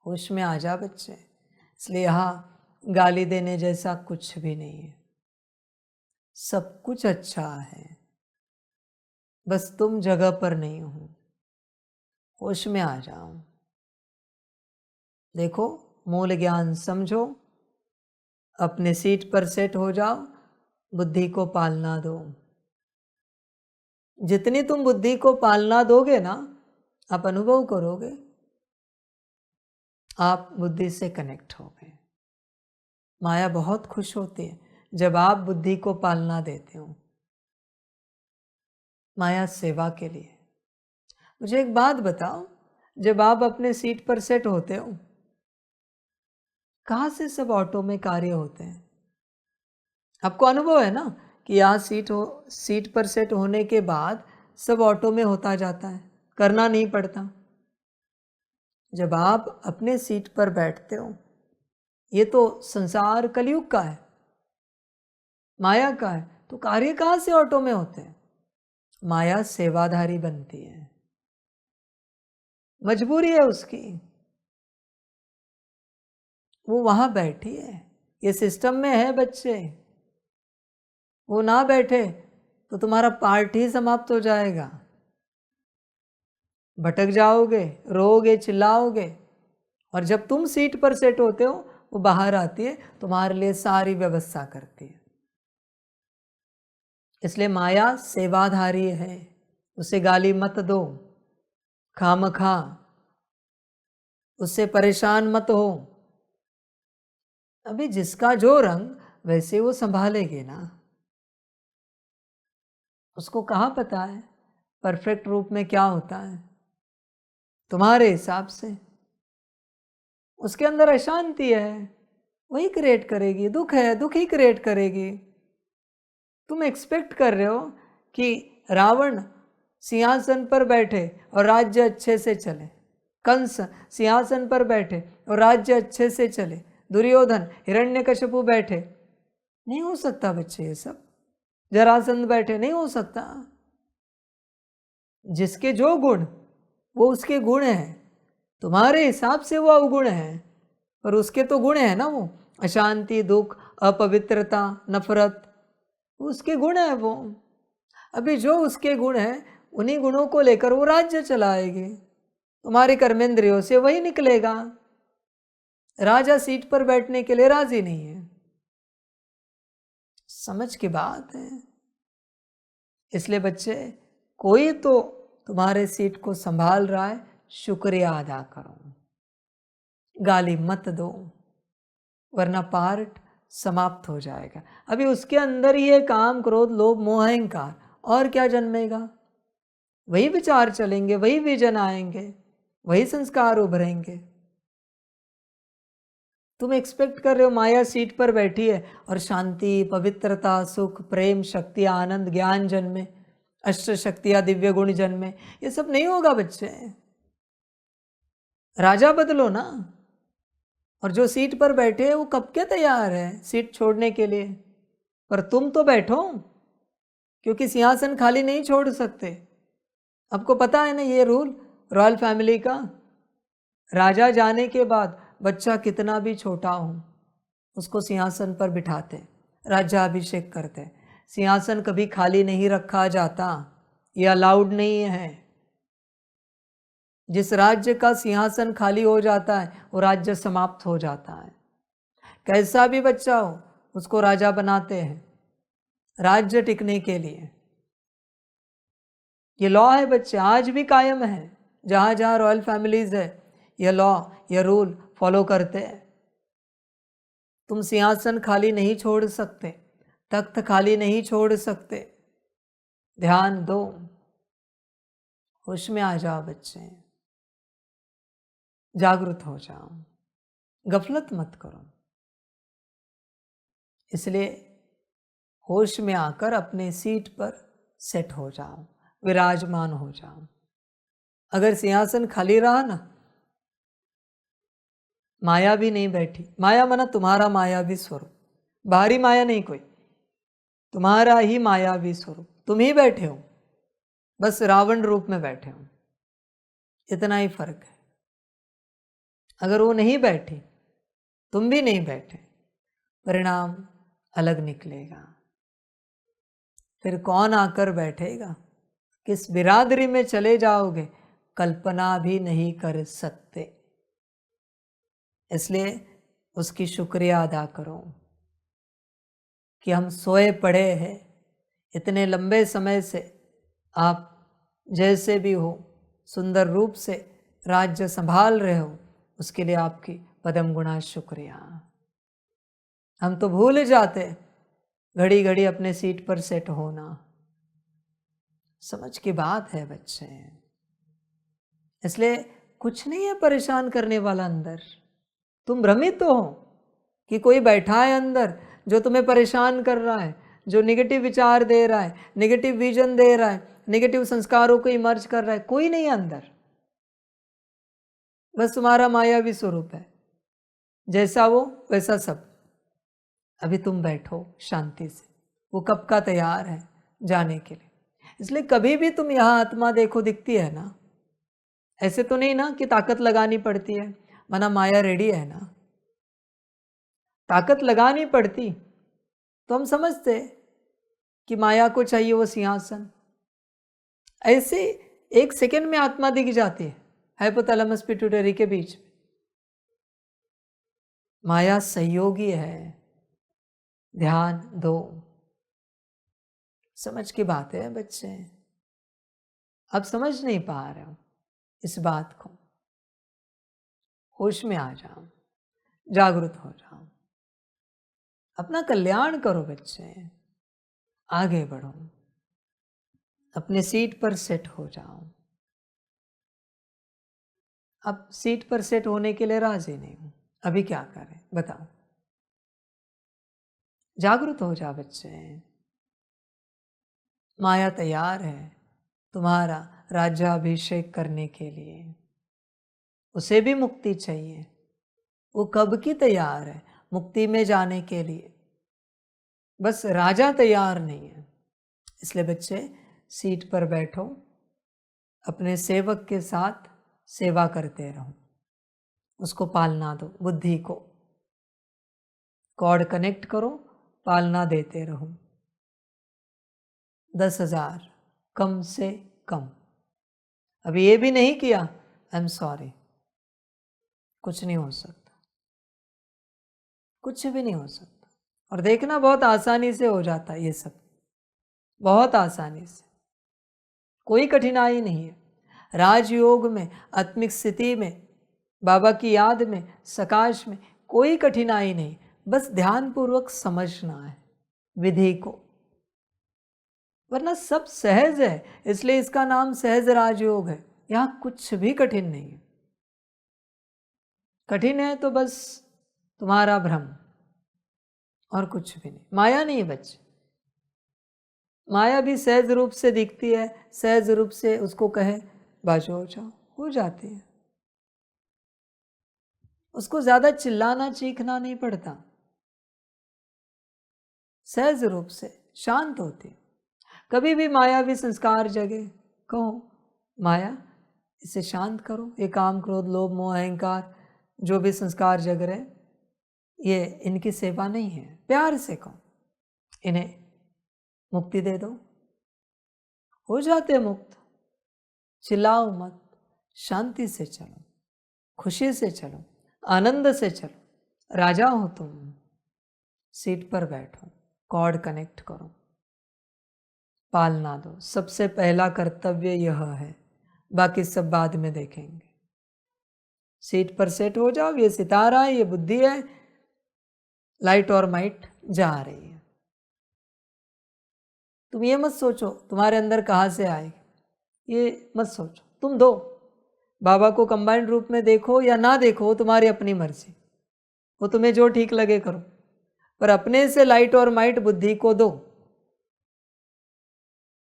होश में आ जा बच्चे। इसलिए यहाँ गाली देने जैसा कुछ भी नहीं है, सब कुछ अच्छा है, बस तुम जगह पर नहीं हो, होश में आ जाओ। देखो, मूल ज्ञान समझो, अपने सीट पर सेट हो जाओ, बुद्धि को पालना दो। जितनी तुम बुद्धि को पालना दोगे ना, आप अनुभव करोगे आप बुद्धि से कनेक्ट हो गए। माया बहुत खुश होती है जब आप बुद्धि को पालना देते हो, माया सेवा के लिए। मुझे एक बात बताओ, जब आप अपने सीट पर सेट होते हो, कहाँ से सब ऑटो में कार्य होते हैं? आपको अनुभव है ना कि यहाँ सीट पर सेट होने के बाद सब ऑटो में होता जाता है, करना नहीं पड़ता। जब आप अपने सीट पर बैठते हो, ये तो संसार कलयुग का है, माया का है, तो कार्य कहाँ से ऑटो में होते हैं? माया सेवाधारी बनती है, मजबूरी है उसकी, वो वहां बैठी है, ये सिस्टम में है बच्चे। वो ना बैठे तो तुम्हारा पार्ट ही समाप्त हो जाएगा, भटक जाओगे, रोओगे, चिल्लाओगे। और जब तुम सीट पर सेट होते हो, वो बाहर आती है, तुम्हारे लिए सारी व्यवस्था करती है। इसलिए माया सेवाधारी है, उसे गाली मत दो, खामखा उससे परेशान मत हो। अभी जिसका जो रंग वैसे वो संभालेगी ना, उसको कहाँ पता है परफेक्ट रूप में क्या होता है। तुम्हारे हिसाब से उसके अंदर अशांति है, वही क्रिएट करेगी, दुख है दुख ही क्रिएट करेगी। तुम एक्सपेक्ट कर रहे हो कि रावण सिंहासन पर बैठे और राज्य अच्छे से चले, कंस सिंहासन पर बैठे और राज्य अच्छे से चले, दुर्योधन हिरण्यकशिपु बैठे, नहीं हो सकता बच्चे ये सब। जरासंध बैठे, नहीं हो सकता। जिसके जो गुण वो उसके गुण हैं, तुम्हारे हिसाब से वो अवगुण है, पर उसके तो गुण है ना, वो अशांति, दुख, अपवित्रता, नफरत, उसके गुण है वो। अभी जो उसके गुण है, उन्हीं गुणों को लेकर वो राज्य चलाएगी, तुम्हारे कर्मेंद्रियों से वही निकलेगा। राजा सीट पर बैठने के लिए राजी नहीं है, समझ की बात है। इसलिए बच्चे, कोई तो तुम्हारे सीट को संभाल रहा है, शुक्रिया अदा करो, गाली मत दो, वरना पार्ट समाप्त हो जाएगा। अभी उसके अंदर ही है काम, क्रोध, लोभ, मोह, अहंकार, और क्या जन्मेगा? वही विचार चलेंगे, वही विजन आएंगे, वही संस्कार उभरेंगे। तुम एक्सपेक्ट कर रहे हो माया सीट पर बैठी है और शांति, पवित्रता, सुख, प्रेम, शक्ति, आनंद, ज्ञान जन्मे, अष्ट शक्तियां, दिव्य गुण जन्मे। ये सब नहीं होगा बच्चे। राजा बदलो ना। और जो सीट पर बैठे हैं वो कब के तैयार है सीट छोड़ने के लिए, पर तुम तो बैठो, क्योंकि सिंहासन खाली नहीं छोड़ सकते। आपको पता है ना ये रूल रॉयल फैमिली का, राजा जाने के बाद बच्चा कितना भी छोटा हो उसको सिंहासन पर बिठाते, राज्याभिषेक करते। सिंहासन कभी खाली नहीं रखा जाता, ये अलाउड नहीं है। जिस राज्य का सिंहासन खाली हो जाता है वो राज्य समाप्त हो जाता है। कैसा भी बच्चा हो उसको राजा बनाते हैं राज्य टिकने के लिए। ये लॉ है बच्चे, आज भी कायम है। जहाँ जहाँ रॉयल फैमिलीज है ये लॉ, ये रूल फॉलो करते हैं। तुम सिंहासन खाली नहीं छोड़ सकते, तख्त खाली नहीं छोड़ सकते। ध्यान दो, होश में आ जाओ बच्चे, जागृत हो जाओ, गफलत मत करो। इसलिए होश में आकर अपने सीट पर सेट हो जाओ, विराजमान हो जाओ। अगर सिंहासन खाली रहा ना, माया भी नहीं बैठी। माया माना तुम्हारा मायावी स्वरूप, बाहरी माया नहीं कोई, तुम्हारा ही मायावी स्वरूप। तुम ही बैठे हो, बस रावण रूप में बैठे हो, इतना ही फर्क है। अगर वो नहीं बैठी, तुम भी नहीं बैठे, परिणाम अलग निकलेगा। फिर कौन आकर बैठेगा, किस बिरादरी में चले जाओगे, कल्पना भी नहीं कर सकते। इसलिए उसकी शुक्रिया अदा करो कि हम सोए पड़े हैं इतने लंबे समय से। आप जैसे भी हो सुंदर रूप से राज्य संभाल रहे हो, उसके लिए आपकी पदम गुणा शुक्रिया। हम तो भूल जाते घड़ी घड़ी अपने सीट पर सेट होना। समझ की बात है बच्चे। इसलिए कुछ नहीं है परेशान करने वाला अंदर। तुम भ्रमित हो कि कोई बैठा है अंदर जो तुम्हें परेशान कर रहा है, जो नेगेटिव विचार दे रहा है, नेगेटिव विजन दे रहा है, नेगेटिव संस्कारों को इमर्ज कर रहा है। कोई नहीं है अंदर, बस तुम्हारा मायावी स्वरूप है। जैसा वो वैसा सब। अभी तुम बैठो शांति से, वो कब का तैयार है जाने के लिए। इसलिए कभी भी तुम यहाँ आत्मा देखो दिखती है ना, ऐसे तो नहीं ना कि ताकत लगानी पड़ती है, माना माया रेडी है ना। ताकत लगानी पड़ती तो हम समझते कि माया को चाहिए वो सिंहासन। ऐसे एक सेकंड में आत्मा दिख जाती है हाइपोथैलेमस पिट्यूटरी के बीच में। माया सहयोगी है, ध्यान दो। समझ की बात है बच्चे, अब समझ नहीं पा रहे हो इस बात को। होश में आ जाओ, जागृत हो जाओ, अपना कल्याण करो बच्चे, आगे बढ़ो, अपने सीट पर सेट हो जाओ। अब सीट पर सेट होने के लिए राजी नहीं हूं, अभी क्या करें बताओ। जागृत हो जा बच्चे, माया तैयार है तुम्हारा राज्याभिषेक करने के लिए। उसे भी मुक्ति चाहिए, वो कब की तैयार है मुक्ति में जाने के लिए, बस राजा तैयार नहीं है। इसलिए बच्चे सीट पर बैठो, अपने सेवक के साथ सेवा करते रहो, उसको पालना दो। बुद्धि को कॉर्ड कनेक्ट करो, पालना देते रहो। 10,000 कम से कम। अभी ये भी नहीं किया, आई एम सॉरी, कुछ नहीं हो सकता, कुछ भी नहीं हो सकता। और देखना बहुत आसानी से हो जाता है ये सब, बहुत आसानी से, कोई कठिनाई नहीं है। राजयोग में, आत्मिक स्थिति में, बाबा की याद में, सकाश में कोई कठिनाई नहीं। बस ध्यानपूर्वक समझना है विधि को। वरना सब सहज है, इसलिए इसका नाम सहज राजयोग है। यहाँ कुछ भी कठिन नहीं है। कठिन है तो बस तुम्हारा भ्रम, और कुछ भी नहीं। माया नहीं बच्चे, माया भी सहज रूप से दिखती है, सहज रूप से उसको कहे बाजू हो जाओ, हो जाती है। उसको ज्यादा चिल्लाना चीखना नहीं पड़ता, सहज रूप से शांत होती। कभी भी माया भी संस्कार जगे, कहो माया इसे शांत करो, ये काम क्रोध लोभ मोह अहंकार जो भी संस्कार जग रहे, ये इनकी सेवा नहीं है। प्यार से कहो इन्हें मुक्ति दे दो, हो जाते मुक्त। चिल्लाओ मत, शांति से चलो, खुशी से चलो, आनंद से चलो। राजा हो तुम, सीट पर बैठो, कॉर्ड कनेक्ट करो, पालना दो। सबसे पहला कर्तव्य यह है, बाकी सब बाद में देखेंगे। सीट पर सेट हो जाओ। ये सितारा है, ये बुद्धि है, लाइट और माइट जा रही है। तुम ये मत सोचो तुम्हारे अंदर कहाँ से आएगी, ये मत सोचो। तुम दो, बाबा को कंबाइंड रूप में देखो या ना देखो, तुम्हारी अपनी मर्जी, वो तुम्हें जो ठीक लगे करो, पर अपने से लाइट और माइट बुद्धि को दो।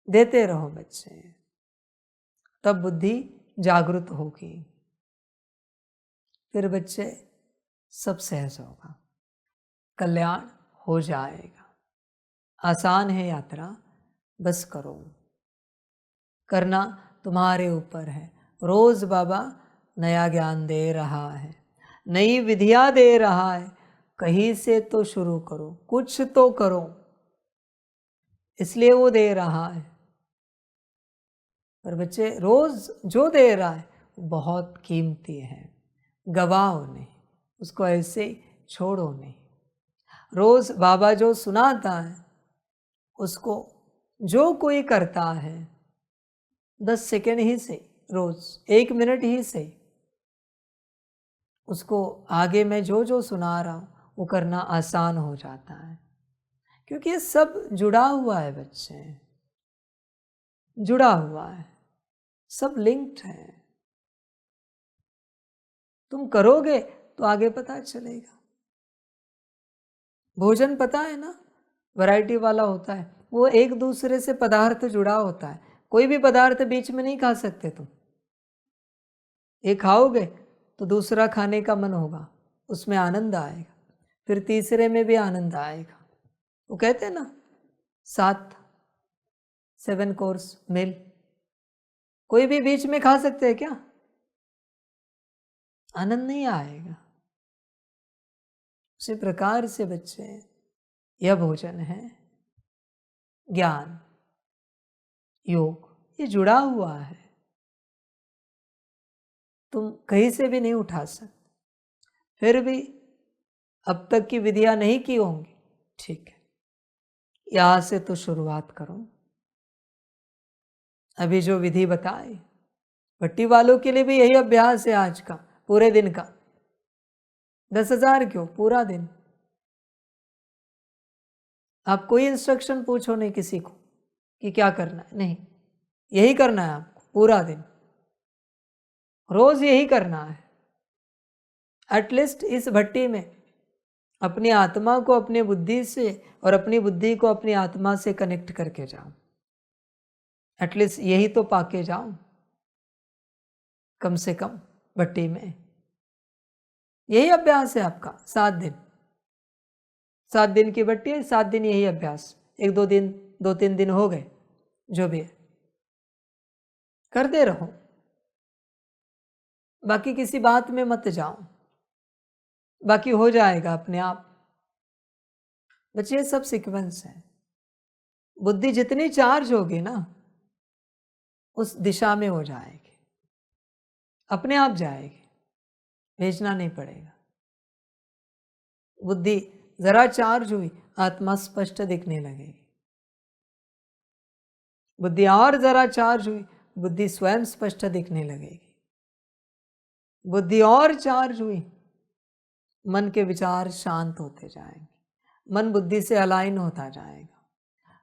देते रहो बच्चे, तब बुद्धि जागृत होगी। फिर बच्चे सब सहज होगा, कल्याण हो जाएगा। आसान है यात्रा, बस करो। करना तुम्हारे ऊपर है। रोज बाबा नया ज्ञान दे रहा है, नई विधियां दे रहा है। कहीं से तो शुरू करो, कुछ तो करो, इसलिए वो दे रहा है। पर बच्चे रोज जो दे रहा है बहुत कीमती है, गवाओ नहीं, उसको ऐसे छोड़ो नहीं। रोज बाबा जो सुनाता है उसको जो कोई करता है 10 सेकेंड ही सही, रोज 1 मिनट ही सही, उसको आगे मैं जो जो सुना रहा हूँ वो करना आसान हो जाता है। क्योंकि ये सब जुड़ा हुआ है बच्चे, जुड़ा हुआ है, सब लिंक्ड है। तुम करोगे तो आगे पता चलेगा। भोजन पता है ना, वैरायटी वाला होता है, वो एक दूसरे से पदार्थ जुड़ा होता है। कोई भी पदार्थ बीच में नहीं खा सकते तुम। एक खाओगे तो दूसरा खाने का मन होगा, उसमें आनंद आएगा, फिर तीसरे में भी आनंद आएगा। वो कहते हैं ना 7 कोर्स मील, कोई भी बीच में खा सकते हैं क्या? आनंद नहीं आएगा। उसी प्रकार से बच्चे यह भोजन है, ज्ञान योग, ये जुड़ा हुआ है, तुम कहीं से भी नहीं उठा सकते। फिर भी अब तक की विधियां नहीं की होंगी, ठीक है, यहां से तो शुरुआत करो। अभी जो विधि बताई, भट्टी वालों के लिए भी यही अभ्यास है आज का, पूरे दिन का। 10,000 क्यों, पूरा दिन। आप कोई इंस्ट्रक्शन पूछो नहीं किसी को कि क्या करना है, नहीं, यही करना है आपको पूरा दिन, रोज यही करना है। एटलीस्ट इस भट्टी में अपनी आत्मा को अपनी बुद्धि से और अपनी बुद्धि को अपनी आत्मा से कनेक्ट करके जाओ। एटलीस्ट यही तो पाके जाओ कम से कम भट्टी में। यही अभ्यास है आपका 7 दिन, 7 दिन की भट्टी है, 7 दिन यही अभ्यास। 1-2 दिन 2-3 दिन हो गए, जो भी है करते रहो, बाकी किसी बात में मत जाओ, बाकी हो जाएगा अपने आप। बच्चे सब सीक्वेंस है। बुद्धि जितनी चार्ज होगी ना उस दिशा में हो जाएगी, अपने आप जाएगी, भेजना नहीं पड़ेगा। बुद्धि जरा चार्ज हुई, आत्मा स्पष्ट दिखने लगेगी। बुद्धि और जरा चार्ज हुई, बुद्धि स्वयं स्पष्ट दिखने लगेगी। बुद्धि और चार्ज हुई, मन के विचार शांत होते जाएंगे, मन बुद्धि से अलाइन होता जाएगा।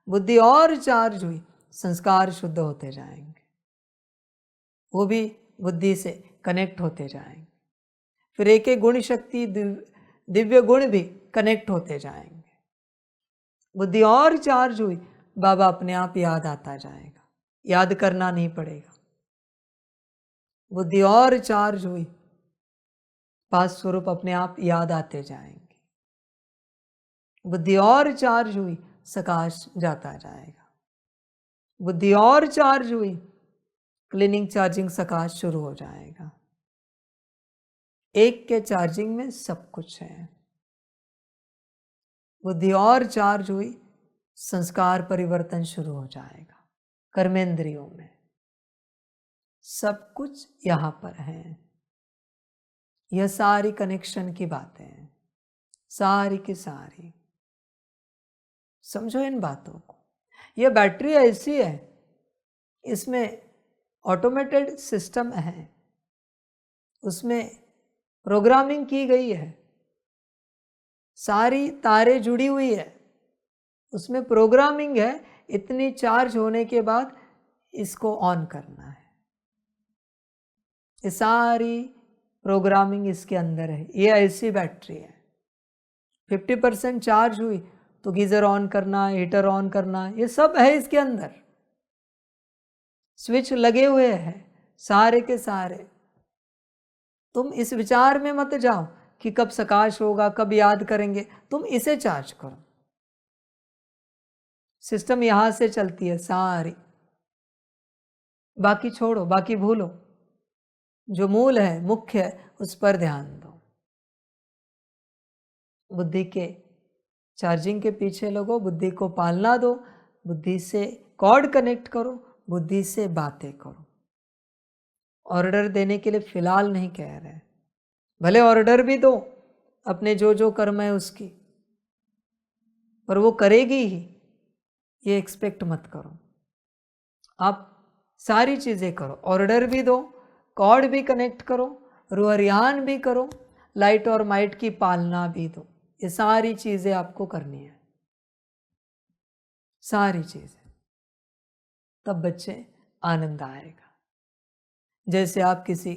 बुद्धि और चार्ज हुई, संस्कार शुद्ध होते जाएंगे, वो भी बुद्धि से कनेक्ट होते जाएंगे। फिर एक एक गुण शक्ति, दिव्य गुण भी कनेक्ट होते जाएंगे। बुद्धि और चार्ज हुई, बाबा अपने आप याद आता जाएगा, याद करना नहीं पड़ेगा। बुद्धि और चार्ज हुई, पास स्वरूप अपने आप याद आते जाएंगे। बुद्धि और चार्ज हुई, सकाश जाता जाएगा। बुद्धि और चार्ज हुई, क्लीनिंग चार्जिंग सकाश शुरू हो जाएगा। एक के चार्जिंग में सब कुछ है। बुद्धि और चार्ज हुई, संस्कार परिवर्तन शुरू हो जाएगा। कर्मेंद्रियों में सब कुछ यहाँ पर है। यह सारी कनेक्शन की बातें हैं, सारी की सारी। समझो इन बातों को। यह बैटरी ऐसी है, इसमें ऑटोमेटेड सिस्टम है, उसमें प्रोग्रामिंग की गई है, सारी तारें जुड़ी हुई है, उसमें प्रोग्रामिंग है। इतनी चार्ज होने के बाद इसको ऑन करना है। ये सारी प्रोग्रामिंग इसके अंदर है। ये ऐसी बैटरी है। 50% चार्ज हुई तो गीजर ऑन करना, हीटर ऑन करना, ये सब है इसके अंदर। स्विच लगे हुए हैं सारे के सारे। तुम इस विचार में मत जाओ कि कब सकाश होगा, कब याद करेंगे। तुम इसे चार्ज करो। सिस्टम यहां से चलती है सारी, बाकी छोड़ो, बाकी भूलो। जो मूल है, मुख्य है, उस पर ध्यान दो। बुद्धि के चार्जिंग के पीछे लगो, बुद्धि को पालना दो, बुद्धि से कॉर्ड कनेक्ट करो, बुद्धि से बातें करो। ऑर्डर देने के लिए फिलहाल नहीं कह रहे, भले ऑर्डर भी दो अपने जो जो कर्म है उसकी, पर वो करेगी ही, ये एक्सपेक्ट मत करो। आप सारी चीज़ें करो, ऑर्डर भी दो, कॉर्ड भी कनेक्ट करो, रूहरियान भी करो, लाइट और माइट की पालना भी दो। ये सारी चीज़ें आपको करनी है, सारी चीज़ें। तब बच्चे आनंद आएगा। जैसे आप किसी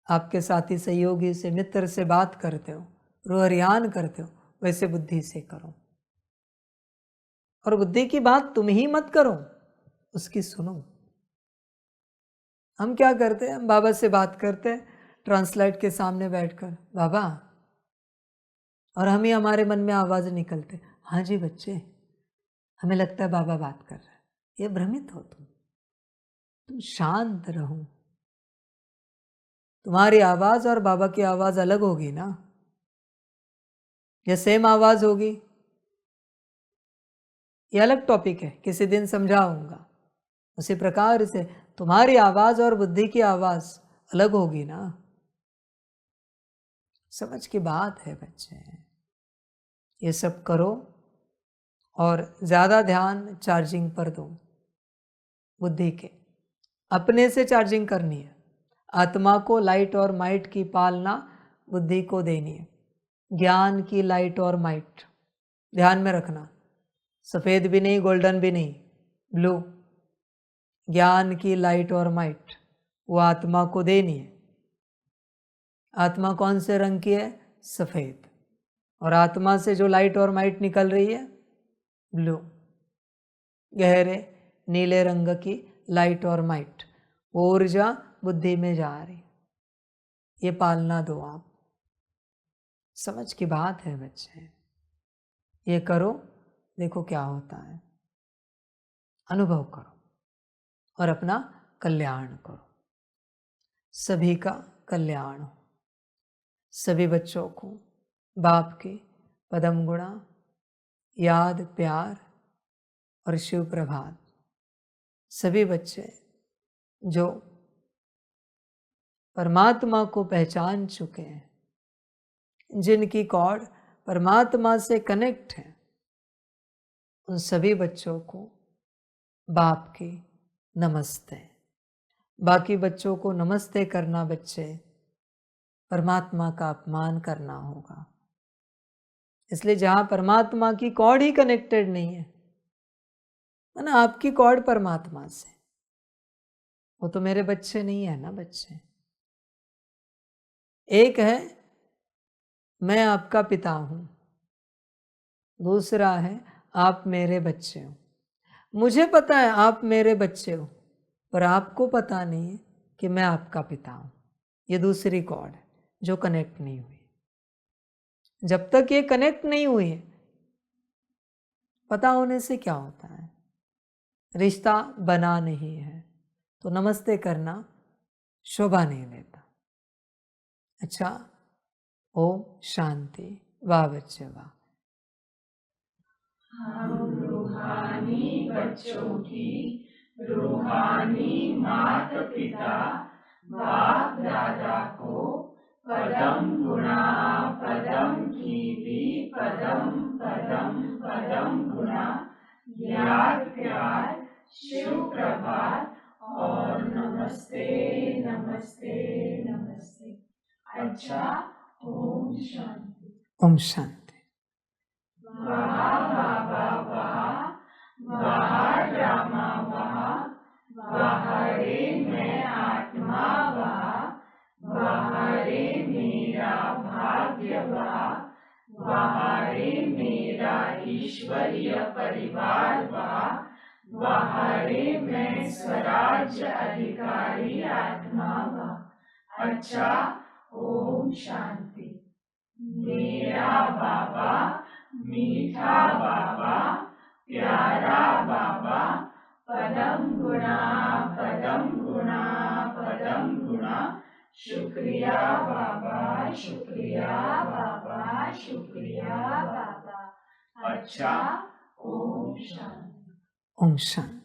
आपके साथी सहयोगी से, मित्र से बात करते हो, रूहरियान करते हो, वैसे बुद्धि से करो। और बुद्धि की बात तुम ही मत करो, उसकी सुनो। हम क्या करते हैं, हम बाबा से बात करते हैं ट्रांसलाइट के सामने बैठकर, बाबा, और हम ही हमारे मन में आवाज़ निकलते, हाँ जी बच्चे, हमें लगता है बाबा बात कर रहे हैं। ये भ्रमित हो तुम शांत रहो। तुम्हारी आवाज़ और बाबा की आवाज़ अलग होगी ना, या सेम आवाज़ होगी, ये अलग टॉपिक है, किसी दिन समझाऊंगा। उसी प्रकार से तुम्हारी आवाज़ और बुद्धि की आवाज़ अलग होगी ना। समझ की बात है बच्चे। ये सब करो और ज़्यादा ध्यान चार्जिंग पर दो। बुद्धि के अपने से चार्जिंग करनी है। आत्मा को लाइट और माइट की पालना बुद्धि को देनी है। ज्ञान की लाइट और माइट ध्यान में रखना, सफ़ेद भी नहीं, गोल्डन भी नहीं, ब्लू। ज्ञान की लाइट और माइट वो आत्मा को देनी है। आत्मा कौन से रंग की है? सफ़ेद। और आत्मा से जो लाइट और माइट निकल रही है, ब्लू, गहरे नीले रंग की लाइट और माइट, ऊर्जा बुद्धि में जा रही। ये पालना दो आप। समझ की बात है बच्चे। ये करो, देखो क्या होता है। अनुभव करो और अपना कल्याण करो। सभी का कल्याण हो। सभी बच्चों को बाप की पदम गुणा, याद, प्यार और शिव प्रभात। सभी बच्चे जो परमात्मा को पहचान चुके हैं, जिनकी कॉर्ड परमात्मा से कनेक्ट है, उन सभी बच्चों को बाप की नमस्ते। बाकी बच्चों को नमस्ते करना बच्चे परमात्मा का अपमान करना होगा। इसलिए जहाँ परमात्मा की कॉर्ड ही कनेक्टेड नहीं है, ना आपकी कॉर्ड परमात्मा से। वो तो मेरे बच्चे नहीं है ना बच्चे। एक है मैं आपका पिता हूं, दूसरा है आप मेरे बच्चे हो। मुझे पता है आप मेरे बच्चे हो, पर आपको पता नहीं है कि मैं आपका पिता हूं। ये दूसरी कॉर्ड है जो कनेक्ट नहीं हुई। जब तक ये कनेक्ट नहीं हुई है, पता होने से क्या होता है? रिश्ता बना नहीं है तो नमस्ते करना शोभा नहीं देता। अच्छा, ओम शांति। वाह बच्चे वाह। हम रूहानी बच्चों की रूहानी माता पिता बाप दादा को पदम गुणा पदम कीर्ति पदम पदम पदम गुणा याद प्यार सुप्रभात और नमस्ते नमस्ते नमस्ते। अच्छा, ओम शांति। ओम शांति। वाह बाबा वाह, वाह रामा वाह, वाह रे मैं आत्मा वाह, वाह रे मेरा भाग्य वाह, वाह रे मेरा ईश्वरीय परिवार वाह, वाह रे मैं स्वराज्य अधिकारी आत्मा वाह। अच्छा, ओम शांति। मेरा बाबा मीठा बाबा प्यारा बाबा पदम गुणा पदम गुणा पदम गुणा। शुक्रिया बाबा शुक्रिया बाबा शुक्रिया बाबा। अच्छा, ओम शांति। ओम शांति।